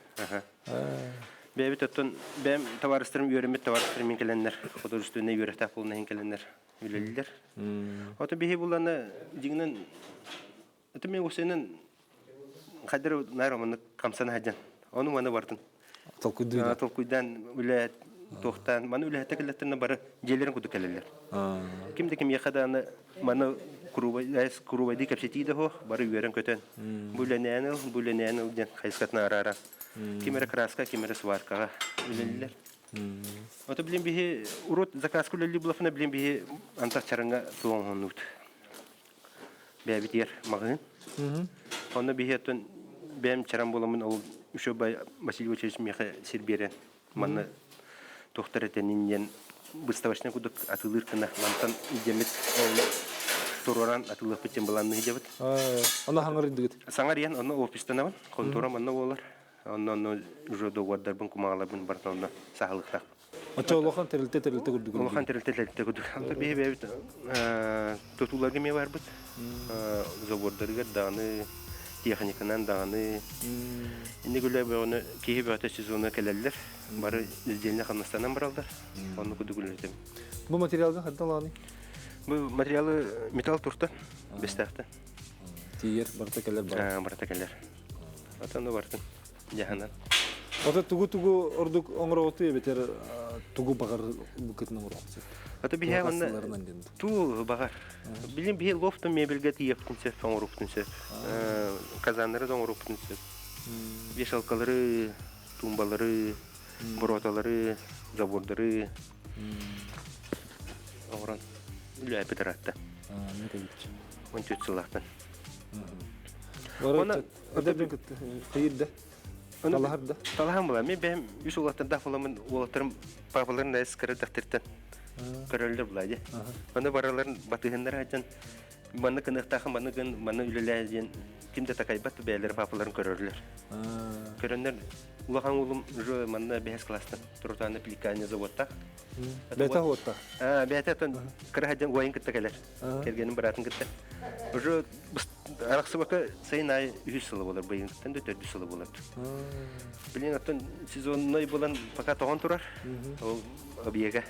Бәбі төттін, бәм товарыстырым үйремет товарыстырым мен келенлер. Художественный үйретақ болуына келенлер. Үлелілер. Оты бейі боланы дегінен, өті мен өсенін қадыр нар оманы қамсаны хаджан. Оны маны бардың. Толкуйдан үлі тоқтан. Маны үлі әті келеттеріне бары желерін күді келелер. Кімді кім еқаданы маны Курубайды кәпсетейді хо, бары үйерін көтен. Бүлінәніл ден қайсқатына ара-ара. Кемері краска, кемері сваркаға үлелілер. Оты білем бейі, урот заказ күлелі бұлафына білем бейі антақ чарыңға туған ғанут. Бәбіт ер мағын. Оны бейі әттін бәм чарам боламын ол үші бай Василий Васильевич меқі серберен. Маны тоқтар әтенінен бұставашына күдік атылыр кіна. Мантан идемет ол Туроран атылып битен баланны хидебет.
Ана хаңыр индигит.
Саңар ян аны офистан аван, конторам аны болар. Аны уже договордар бун кумалабын бартонда сахалыкта.
Ача олохан терилте күрдүк.
Олохан терилте күрдүк. Анда бе бе тотуларга ме бар бит. Заводдарга даны техниканан даны. Инде гүле бе аны кеһи бата сезоны келелер. Бары изделне Канастаннан баралдар. Аны күдүгүлөрдүм.
Бу материалга хатталаны.
Бұл материалы металл турта, бестақты.
Тиер, бартакелер бар.
Бартакелер. Атанды бартын, жағанан.
Ата тугу ордук оңыроғыты ебетер тугу бағар бүкетін оңыроғыты.
Ата бейе ғанна туғы бағар. Білім бейе лофты мебелге тиептінсеп, оңыроқтынсеп. Казанлары да оңыроқтынсеп. Вешалкалары, тумбалары, бороталары, забордары. Оңыран. Үлі әпетер атты. Он чөт сылақтан.
Оны өдебен күтті. Қиырды. Талахарда.
Талахан бұла. Мен бәйім үш олақтан дақыламын олақтарым папаларын әс кірі дақтырттан. Көрілді бұла. Оны бараларын батығындар әжен. Маны кынықтақын, маны үлілі әжен. Кімді тақай баты бәйлері папаларын көрілер. Көрінлер улахан улым уже маны бәйіз кластан. Тұртаны пеликания заводтақ.
Бәйті ғуатта?
Бәйті әтін кірі әжен ойын күтті кәлер. Кергенім баратын күтті. Уже арақсы бақы сайын ай 100 сылы болар, байын күттен 400 сылы болар. Білен әттін сезонной болан пақа тоған тұрар. Ол объега.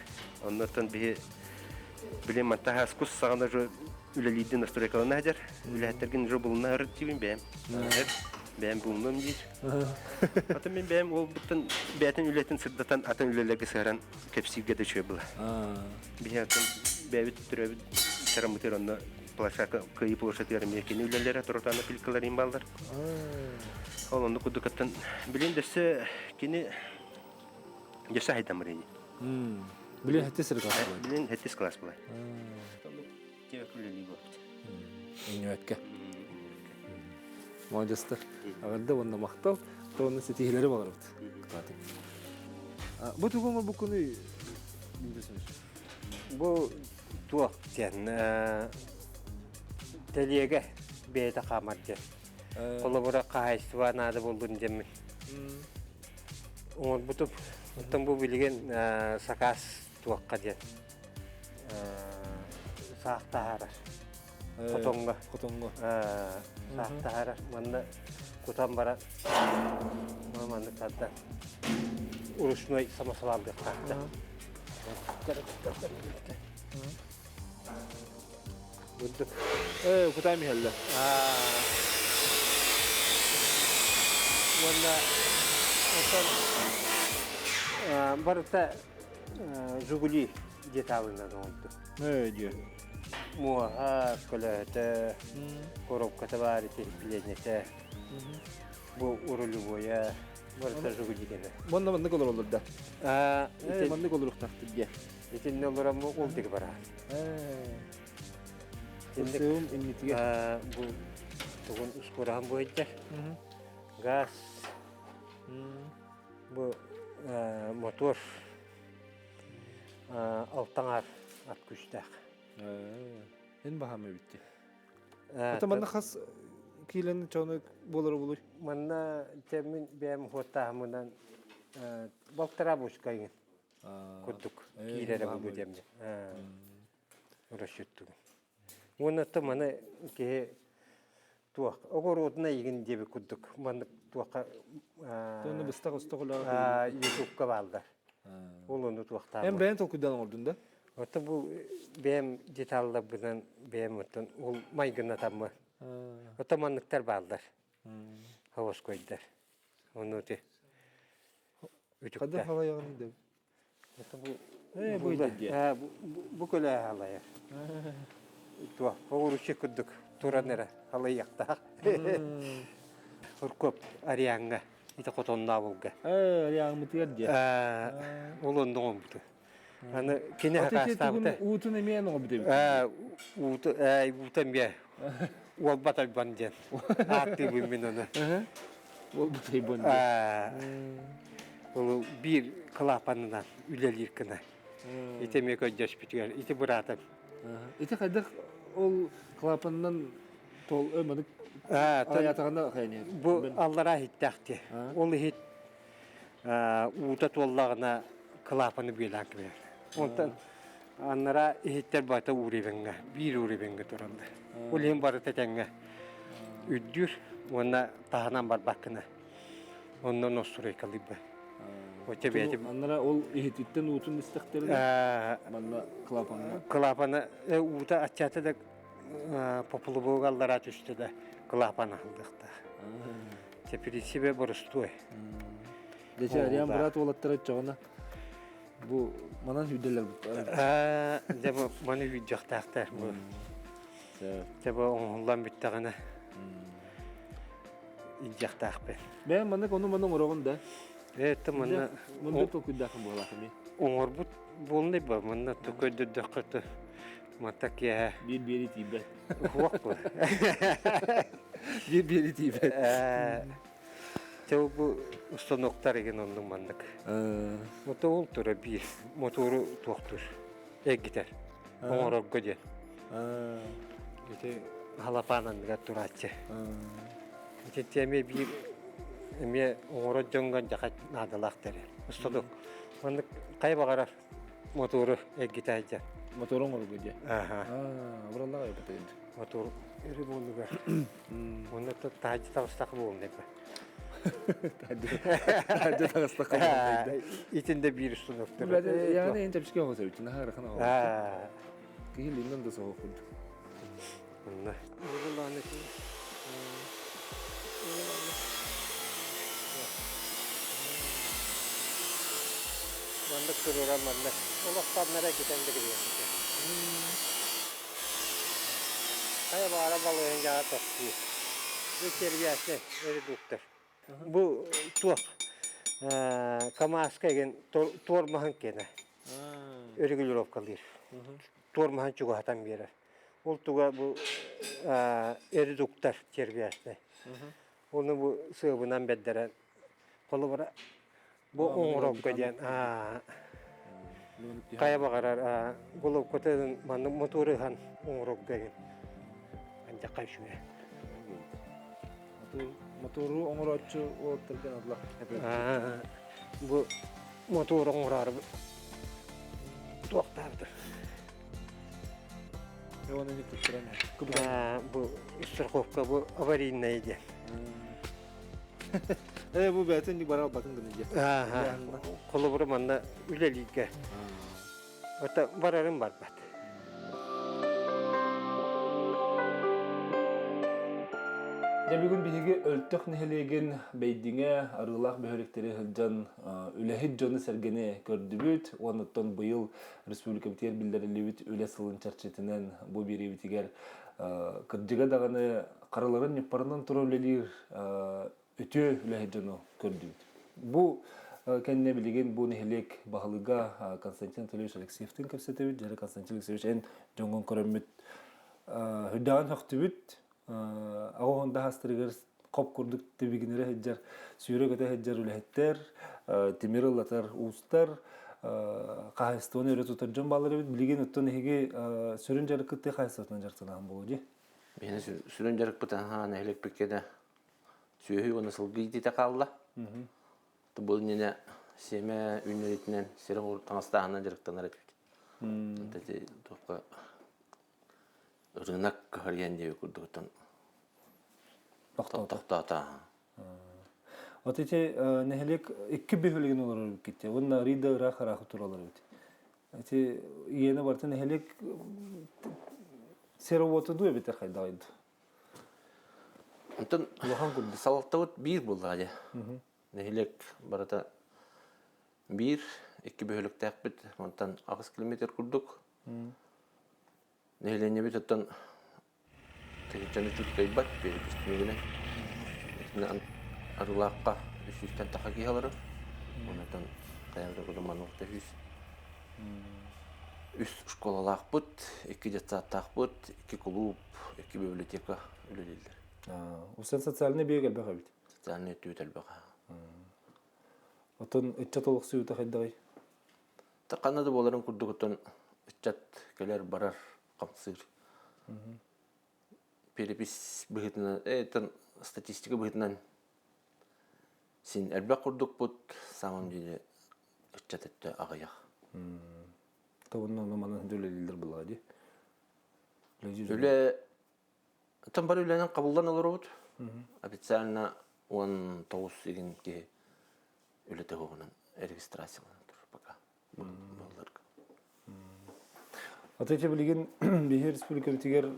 Onun için bir bilim matta haskus sağında jo üleliydi nasturekalarına hacer. Ülehtergin jo bulunna öğretiyim ben. Ben bulunmam değil. Atın ben o bütün betin ületin sıddatan atın ülelerge sığaran kepsiye de şöyle bula. Bir atın bebit türev çaramıtır onda plaşaka kıyı plaşatı mekeni ülelere torotana pilkalar imballar. Onu kudukatın bilin dese kini Яса хайдан барыны.
Билен хәтте сыр калды.
Билен хеттис класс булар. Тебе күлели бу.
Иннәткә. Молодецтер. Агында онда мактау, тоны сетихләре бар бит. Бу туган бу көне
Бу туак тен телеге бейте камарчы. Колобура кайсыва нады болдун демин. Оңор бутуп, оттан бу билген сакас туакка ден. Сақтахара. Котонга. Сақтахара. Манда кутан бара. Манда кадда. Урушной самосвалды кадда. Bulduk.
Kutay mı helle?
Valla otan barıta Zuguli detavından oldu.
Ne diyor?
Muha kolete korop katavari tehpilenete bu urulu boya barıta Zuguli gene.
Bunda ne kadar olur da?
İtin
Ne kadar olur taktı diye.
ne olur ama oldu bara.
Sığım innitiye.
Bu tuğun uskurahan boyunca gaz bu motor altanar at güçtek.
En bahamı bitti. Ata bana khas kilenin çoğunu bolur bulur.
Manna temin benim hotamından baltara boşkayın kurduk. Kilere bu demde. Uğraşıyorduk. Onu da bana ki tuak. Oğur oduna ilgin diye kurduk. Bana tuaka
Onu bıstak ustakula.
YouTube'da vardı. Onu tuakta.
En beğen tokudan oldun da.
Ota bu benim detalda bundan benim otan ol maygına tamı. Ota manlıklar bağlar. Havas koydular. Onu da.
Kadı hava yağınıydı.
Ota bu
buydu diye.
bu kadar halaya. Tuah, uğraşı kurduk. Turanlara halay yakta. Hırkop arayanga. İte kotonda bulga.
Yağımı tiyer diye.
Olun doğum budu. Hani kine hakasta budu.
Uğutun emeyen o bir de.
Uğutan bir. Ol batak bancan. Aktif bir onu.
Ol bu teyban.
Olu bir kılapanından ülelir kına. İte meko jaş bitiyor. İte buratam.
İte kadar ol klapandan tol ömedik. Ayatağında kaynıyor.
Bu Allah'a hittaktı. Olu hit uğuta tollağına kılapanı bilen gibi. Ondan anlara hitler bata uğrayınga. Bir uğrayınga duraldı. Olayım barı tetenge. Üddür. Ona tahanan bar bakına. Ondan o sırayı kalıbı. O tebiyeti.
Anlara ol ihititten uğutun istekleri. Manla klapanına.
Kılapanı uğuta açatı da populu boğallara düştü de kılapanı aldık da. Tepirisi ve borustu.
Gece arayan Murat olattıra çoğuna. Bu manan hüddeler bu.
Deba bana hüccak taktar bu. Deba ondan bittiğine. İccak takper.
Ben bana konu bana orağın da.
Evet tamam.
Bunda tokudakın bu alakını.
Onur bu bolne ba manna tokoydu dakata. Matak ya.
Bir tibe.
Huak bu.
Bir tibe.
Tabi bu usta noktar egen ondan mandık. Motor tura bir. Motoru toktur. Gider. Onur gode. İşte halapanan da turatçı. İşte teme bir eme onur jongan jakat nadalak tere. Usta dok. Mandık kaybağarar motoru gider.
Motorun olur gode.
Aha.
Buralar yapatayım.
Motor eri boldu be. Onda da tacı tavstak boldu be.
Hadi tavstak kaldı.
İçinde bir üstü nokta.
Yani en tepsi yok olsa için her kana var. Kihilinden de soğuk oldu.
Bunlar. Allah'ın için. Mandık dururan mandık. Olaktan nereye giden de gidiyor. Kaya bu arabalı önce topluyor. Bu terbiyesi öyle doktor. Bu tuak. Камаска еген тормахан кене. Регулировкалыр. Тормахан чугатан бері. Ол туга бу эрдуктар тербиясты. Оны бу сыбынан беддерен. Қолы бара бу оңырокка ден. Кая бағарар голов көтеден манны моторы хан оңырок деген. Анжа қайшуя.
Мотору оңорочу олтырген адлах.
Бу мотор оңырар туақтардыр.
Оны не күттірәне?
Бу страховка бу аварийная ден.
Бу бәтін не бара батын гыны же.
Қолы бұры манда үлелейге. Ота барарым бар бат.
Дәбігін бігі өлттіқ нәхелеген бәйдіңе арылақ бөхөректері хылжан үләхет жоны сәргене көрді бүт. Оныттан бұйыл Республика бітер білдерілі бүт үлә сылын чарчетінен бұ бері бітігер кірдіға дағаны қараларын непарынан тұра үлелер өте үләхет жоны көрді бүт. Бұ кәнне білеген бұ нәхелек бағылыға Константин Анатольевич Алексеевтің көпсеті бүт, жәрі Константин Алексеевич ән жоңғын көрімбіт хүддаған хоқты бүт. Ағуғында хастырығыр қоп күрдік тебігінері хеджар, сүйрек өте хеджар үләхеттер, темір ұллатар ұстар, қағыстығын өрет ұтар жон балары бет, білген ұттан еге сүрін жарық күтті қағыстығын жартынаған болу же?
Бені сүрін жарық бұтан haan әлек бекеді сүйі оны сылғы ететі қалла. Бұл нене семе үнеретінен серің таңыстағынан жарықтанар әтпейді. Тоққа ұрынақ көрген деу күрдігіттен тоқтата.
Отете нәхелек екі бөхілеген олар өріп кетті. Онна рида ұрақ арақы тұралар өте. Ені барты нәхелек сері оты дуя бетер қайда айды.
Онтан салықта өт бір болды ғаде. Нәхелек барата бір, екі бөхілік тәк біт. Онтан 60 километр күрдік. Нәхелене бет оттан тәкетчаны чүткай бат, бері пүстімегіне. Әтіне арылаққа үсістен тақа кейалары. Онатан қаявды құдыман орта үс. Үс школалақ бұт, 2 детсаттақ бұт, 2 клуб, 2 библиотека үлелелдер.
Усан социальный бейгел бәға бит?
Социальный өтті бәға.
Отын үтчат олық сүйуті қайдағай?
Тақанады боларын күрдік оттан үтчат келер барар қамсыр. Перепис бұғытынан, статистика бұғытынан сен әлбәк құрдық бұд, самам дейді үтчат өтті ағаяқ.
Тавынна наманын дөйлелілдер бұлға де?
Өлі, там бар өлінен қабылдан олар бұд. Официально 19 деген ке өліті қоғынан регистрациялан тұр пока. Бұлдарға.
Атайча білген бейхер республика бітігер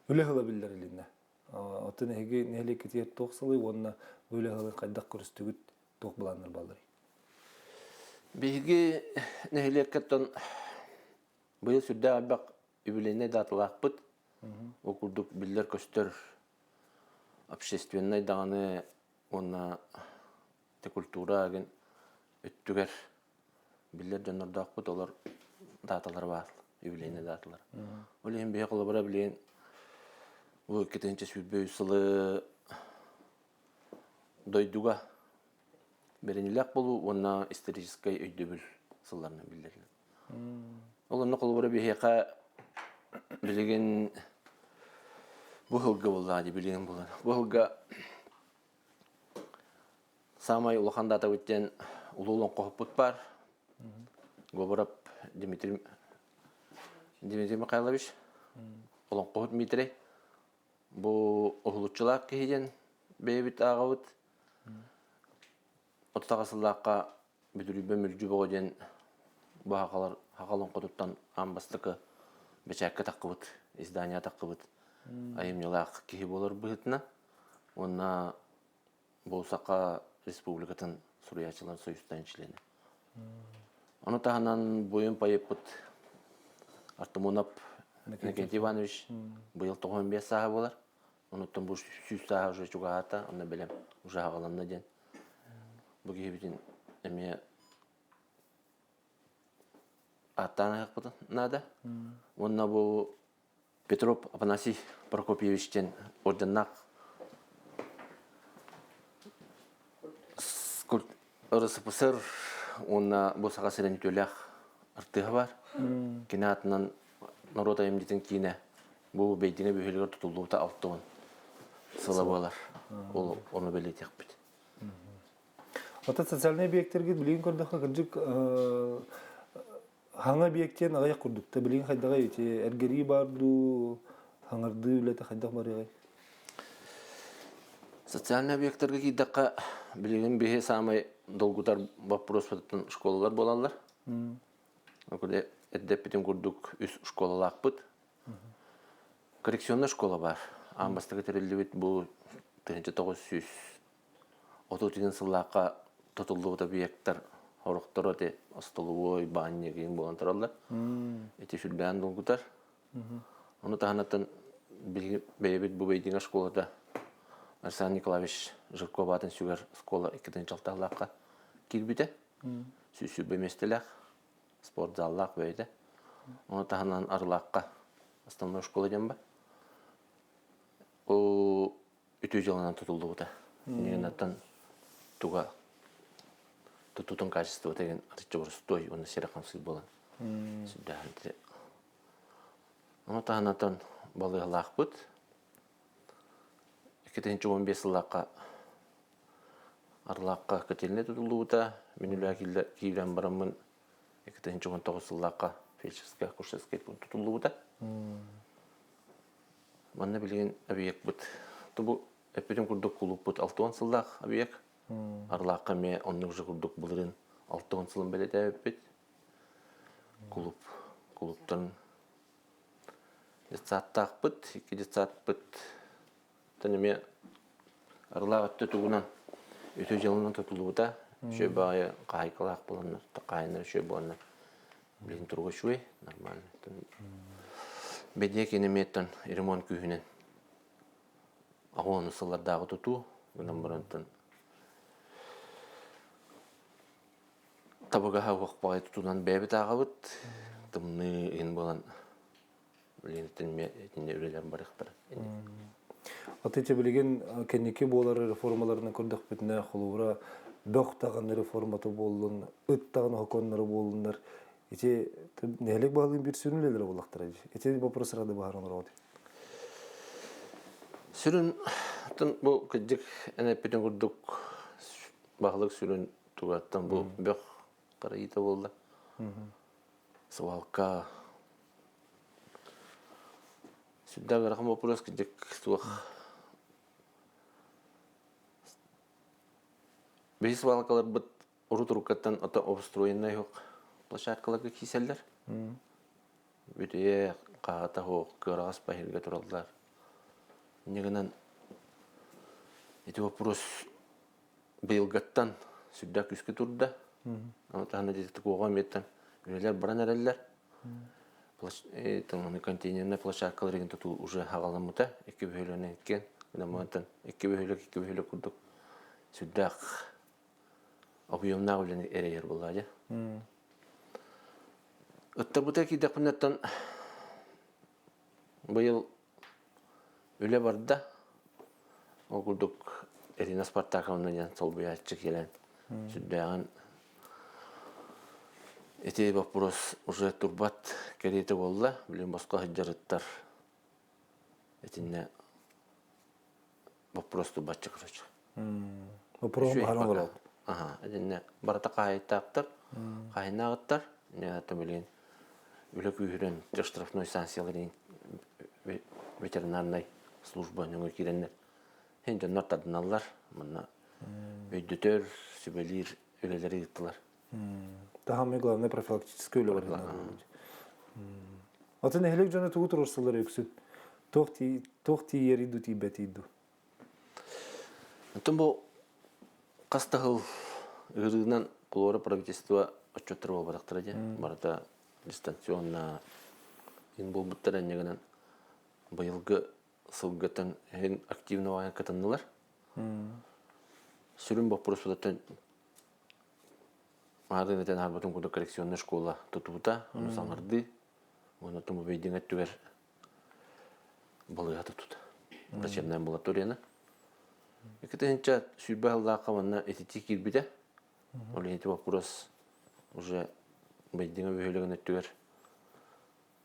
өлі ғыла білдер еліне. Атын әге нәлек кетер тоқсылы, онына өлі ғылы қайдақ көрістігіт тоқ бұланыр балыр.
Бейге нәлек кәттен бұйыл сүрді әлбәқ үбілене датылақ бұд. Оқырдық білдер көстер общественный дағаны онына те культура әген өттігер білдер жанырдақ бұд олар даталар бар, юбилейный даталар. Олеген бей қолы бара білейін, бұл кетенче сүрбей сылы дойдуға беренілік болу, онна историческай өйді біл сылларына білдерлі. Олығына қолы бара бейхеқа білеген бұғылға болады, білеген болады. Бұғылға самай ұлыған дата өттен ұлылың қоғып бұт бар. Гобарап Дмитрий Михайлович, олон қоғыт Митрей, бұл ұғылытшылақ кейден бейбіт ағауыт. Отытағасылдаққа бүдірібе мүлжі бұғыден бұл хақалын қодыптан амбастықы бәчәккі таққыбыт, издания таққыбыт. Айымнелақ кейі болар бұғытына. Онна бұл саққа республикатын Сурыячылар Союзтан члені. Оны тағынан бойын пайып бұд Артымонап Никентий Иванович бұйыл 95 саға болар. Оныттан бұл 100 саға уже чуға ата, оны білем, уже ағаланна ден. bu gibidin eme аттана якпытын нада. Онна бу Петров Афанасий Прокопьевичтен орденнак РСФСР онна бу сагасырын төлөх артыгы бар. Кинатынан народа эмдитин кине бу бейдине бөһөлгөр тутулууда алтын сыла болар. Ол оны белетек бит.
Ата социальный объекттерге билген көрдөх кыржык хаңа объекттен агаяк курдук. Та билген хайдага эти эргери барду, хаңарды үлете хайдак барыгай.
Социальный объекттерге кийдакка билген бехе самай долгутар вопрос патын школалар болалар. Окуде эддепитин курдук үс школалакпыт. Коррекционный школа бар. Амбастыгы терилдибит бу 1930 сыллакка тотулдугута объекттер хорохтор оте столовой баня кийин болгон туралар. Эти сүлбән долгутар. Оны таханаттан бейбит бу бейдиңе школада Арсен Николаевич Жирков атын сүгер школа 2-жылталакка кирбите. Сүсү беместелек спортзаллак бейде. Оны таханан арлакка основной школа демба. О 3 жылынан тутулдугута. Негенаттан туга тутутун качество деген арчобурстой оны серакамсыз болон. Сүддәһәнте. Оны таханаттан балыгалакпыт. 2015 жыллакка арлакка кетелне тутулдугута. Менүлә килгән барамын 2019 жыллакка фельдшерская курсовская тутулдугута. Манна билген объект бут. Тубу эпидем курдук клуб бут 6 жылдак объект. Арлакка ме оннук жыгырдык булырын 6 жылын белете бит. Клубтан детсаттак бит, 2 детсат бит. Тенеме арлакта тугунан 3 жылынан тутулууда шөбая кайкалак болоннар, кайны шөбонна. Билген тургу шуй, нормально. Бедек енеметтен ремонт күйінен ағуаны сылардағы тұту, бұнан бұрантын табыға оқпағай тұтудан бәбіт ағабыт, дымны ең болан білгенеттен өрелер барық бір.
Атыча билген кенеке болары реформаларына көрдік бітіне құлуыра бөқ тағаны реформаты болын, үт тағаны хоконлары болындар. Эти нелек балын bir sürünler olacaklar. Эти вопрос рады bağırıyorlar orada.
Sürün bu küçük enepten kurduk bağlık sürün tuğattan bu bök karayita oldu. Sıvalka. Südda garakam вопрос küçük tuğ. Biz sıvalkalar bit uruturukattan ata obstruyenler yok. Площадкаларга киселдер. Бүтүе каата хок көрагас бахирге туралдар. Негенен эти вопрос быйылгаттан сүддә күскә турда. Аны дитек куга меттен. Үлеләр баран әрәлләр. Площадканы контейнерны площадкаларга тоту уже хагаламыта 2 бөлөнө кен. Гынамантан 2 бөлөк курдук. Сүддә объемна белән эрәер булды. Оттабута кидек пунеттан быйыл үле барда окулдук Ирина Спартаковна сол буячык келен сүддәгән эти вопрос уже турбат керете болла билен башка хаҗарыттар этинне вопрос турбатчы короче
Вопрос баралар.
Ага, этинне барата кайтактар кайнагыттар не тамилен Үлек үйрен штрафной санкцияларын ветеринарный служба нөңі керенler. Хен жонлар тадыналар, мұнна өйдетер, сөбелер, өлелері еттілер.
Самое главное профилактическое өлі бар. Атын әхелек жаны тұғы тұрырсылар өксін. Тоқти ері дұти бәті иду.
Антон бұл қастығыл ғырығынан құлуары правительство отчеттер бол барақтыр әде. Барата дистанционно ин бол буттар әнегенен быйылгы сылгытын активно ваян катыннылар. Сүрін вопрос болатын Мадын этен арбатын куда коррекционная школа тутута, оны саңырды. Оны туму бейдин әттүгер балыға тутут. Врачебная амбулаторияны. Екетенча сүйбә аллақа манна этити кирбиде. Оленети вопрос уже бейдин өйлеген әттүгер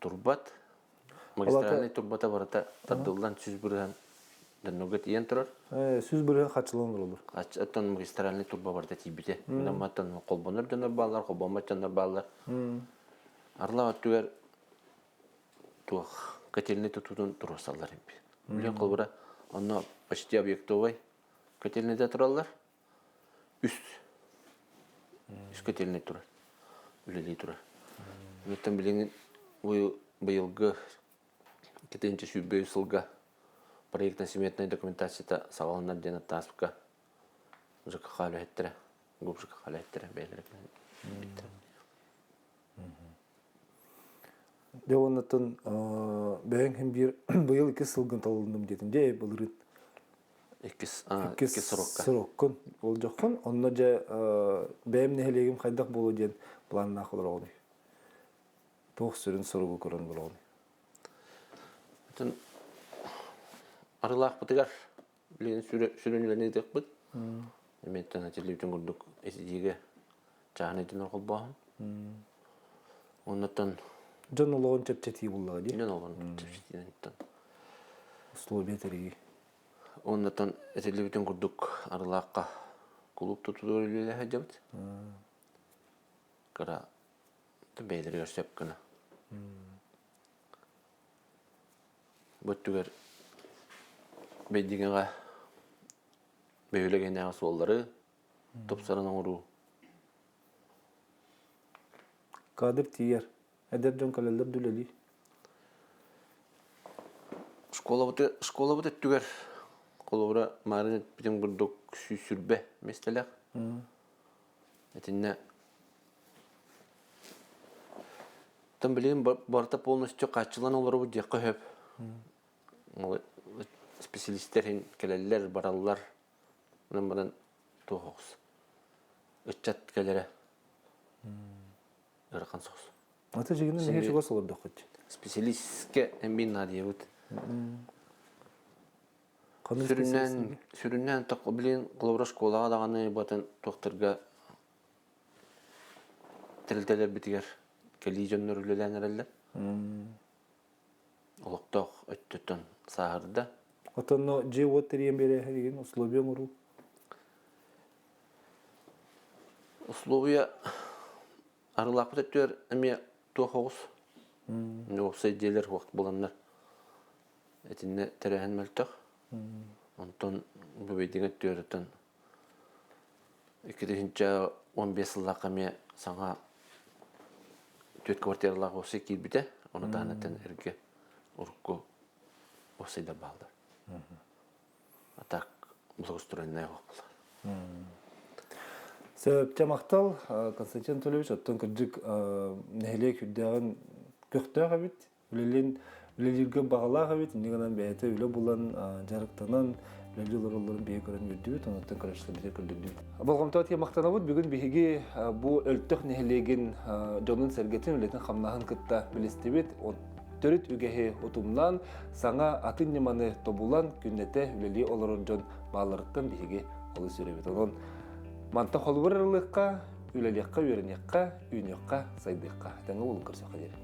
турбат. Магистральный турбата барата таддылдан сүз бұрған дәннуға тиен тұрар.
Сүз бұрған қатшылығын olur.
Аттан магистральный турба барата тибите. Мынаматтан қолбаныр жанар балар, қолбанмат жанар балар. Арла әттүгер туақ котельный tutudun тұрасалар емпе. Білен қолбыра, онна почти объектовай котельныйда тұралар. Үст котельный тұрар. Үлелей тұрар. Меттен білеңін бұйылғы кетенче сүйбей сылға проектно-сметная документацияда сағалынар дені таспыға жүкі қалы әттірі, көп жүкі қалы әттірі бәйлерімен біттірі.
Де оннатын бәйін хем бір бұйыл 2 сылғын талындым дедім. Де бұлырын?
2 сұрыққа.
Сұрыққын. Ол жоққын. Онна жа бәйім нәхелегім қайдақ болу ден планына қылыр оғыны. Тоқ сүрін сұрығы көрін бұл оғыны.
Арылақ бұтығар. Білген сүрінілеріне дек бұд. Еметтен әтерлейтін күрдік әсідегі жағын әйтін орқыл бағын. Оннаттан
Жан олығын чәп-чәтей болуға де?
Жан олығын чәп-чәтей әйттен.
Условия тәрегі.
Оннаттан әтерлейтін күрдік арылаққа клуб тұтуды өрілелі әжабыд. Қара бәйлері көрсеп күні. Бұттығар бәйдігенға бәйілеген әңі суалдары топсарының ұру.
Қадыр тиер. Әдер жон калалар дүлелі.
Школа бұт әттігер. Қолы бұра марын әтпетін бұрдық сүрбе местелек. Әтінне Тан білген барта полностью қачылан олары бұд деққа хөп. Специалисттер келелер, баралар. Бұдан тоғыз. Үтчат келері. Үріқан соғыз.
Ата жегінен не шығас олар да қөтчен?
Специалистке әмбин надия бұд. Сүріннен тақ білген қылыбыра школаға дағаны бұтын тоқтырға тірілтелер бітігер. Кәлі жөннөр үлелән әрелдер. Олықтақ өттіттен сағырда.
Отанно же вот терем бере деген условия мұру?
Условия арылақ бұт өттер әме тоқауыз. Оқсай делер уақыт боланлар. Әтінне тәрәхін мәлтіқ. Онтан бүбейдің өттер өттен 2-15 жыллақ әме саңа төт квартиралағы осы келбіде, оны дағынаттан әрге ұрыққы осыйда балды. Атақ бұлғы строеннай оқ бұлар.
Сөпте мақтал, Константин Анатольевич, оттан кірджік нәхеле күрдіғын көқтіға бет, үлелерге бағалаға бет, негенен бәйті үлі бұлан жарықтанан үлелер оларын бейі көрін өрді бет, оныттан көрішті бітер көрді бет. Болғамтау тие мақтана бұд, бүгін бейге бұл өлттіқ нәхелеген жонын сәргетін үлетін қамнағын күтті білісті бет, төріт үгеге ұтымнан саңа атын неманы тобулан күннеті үлелі оларын жон бағаларыттан бейге олы сүре бет. Onun манта қолбыр ұрлыққа, үлелеққа, өрінеққа, үйнеққа, сайдыққа. Тәңі олын көрсе қадер.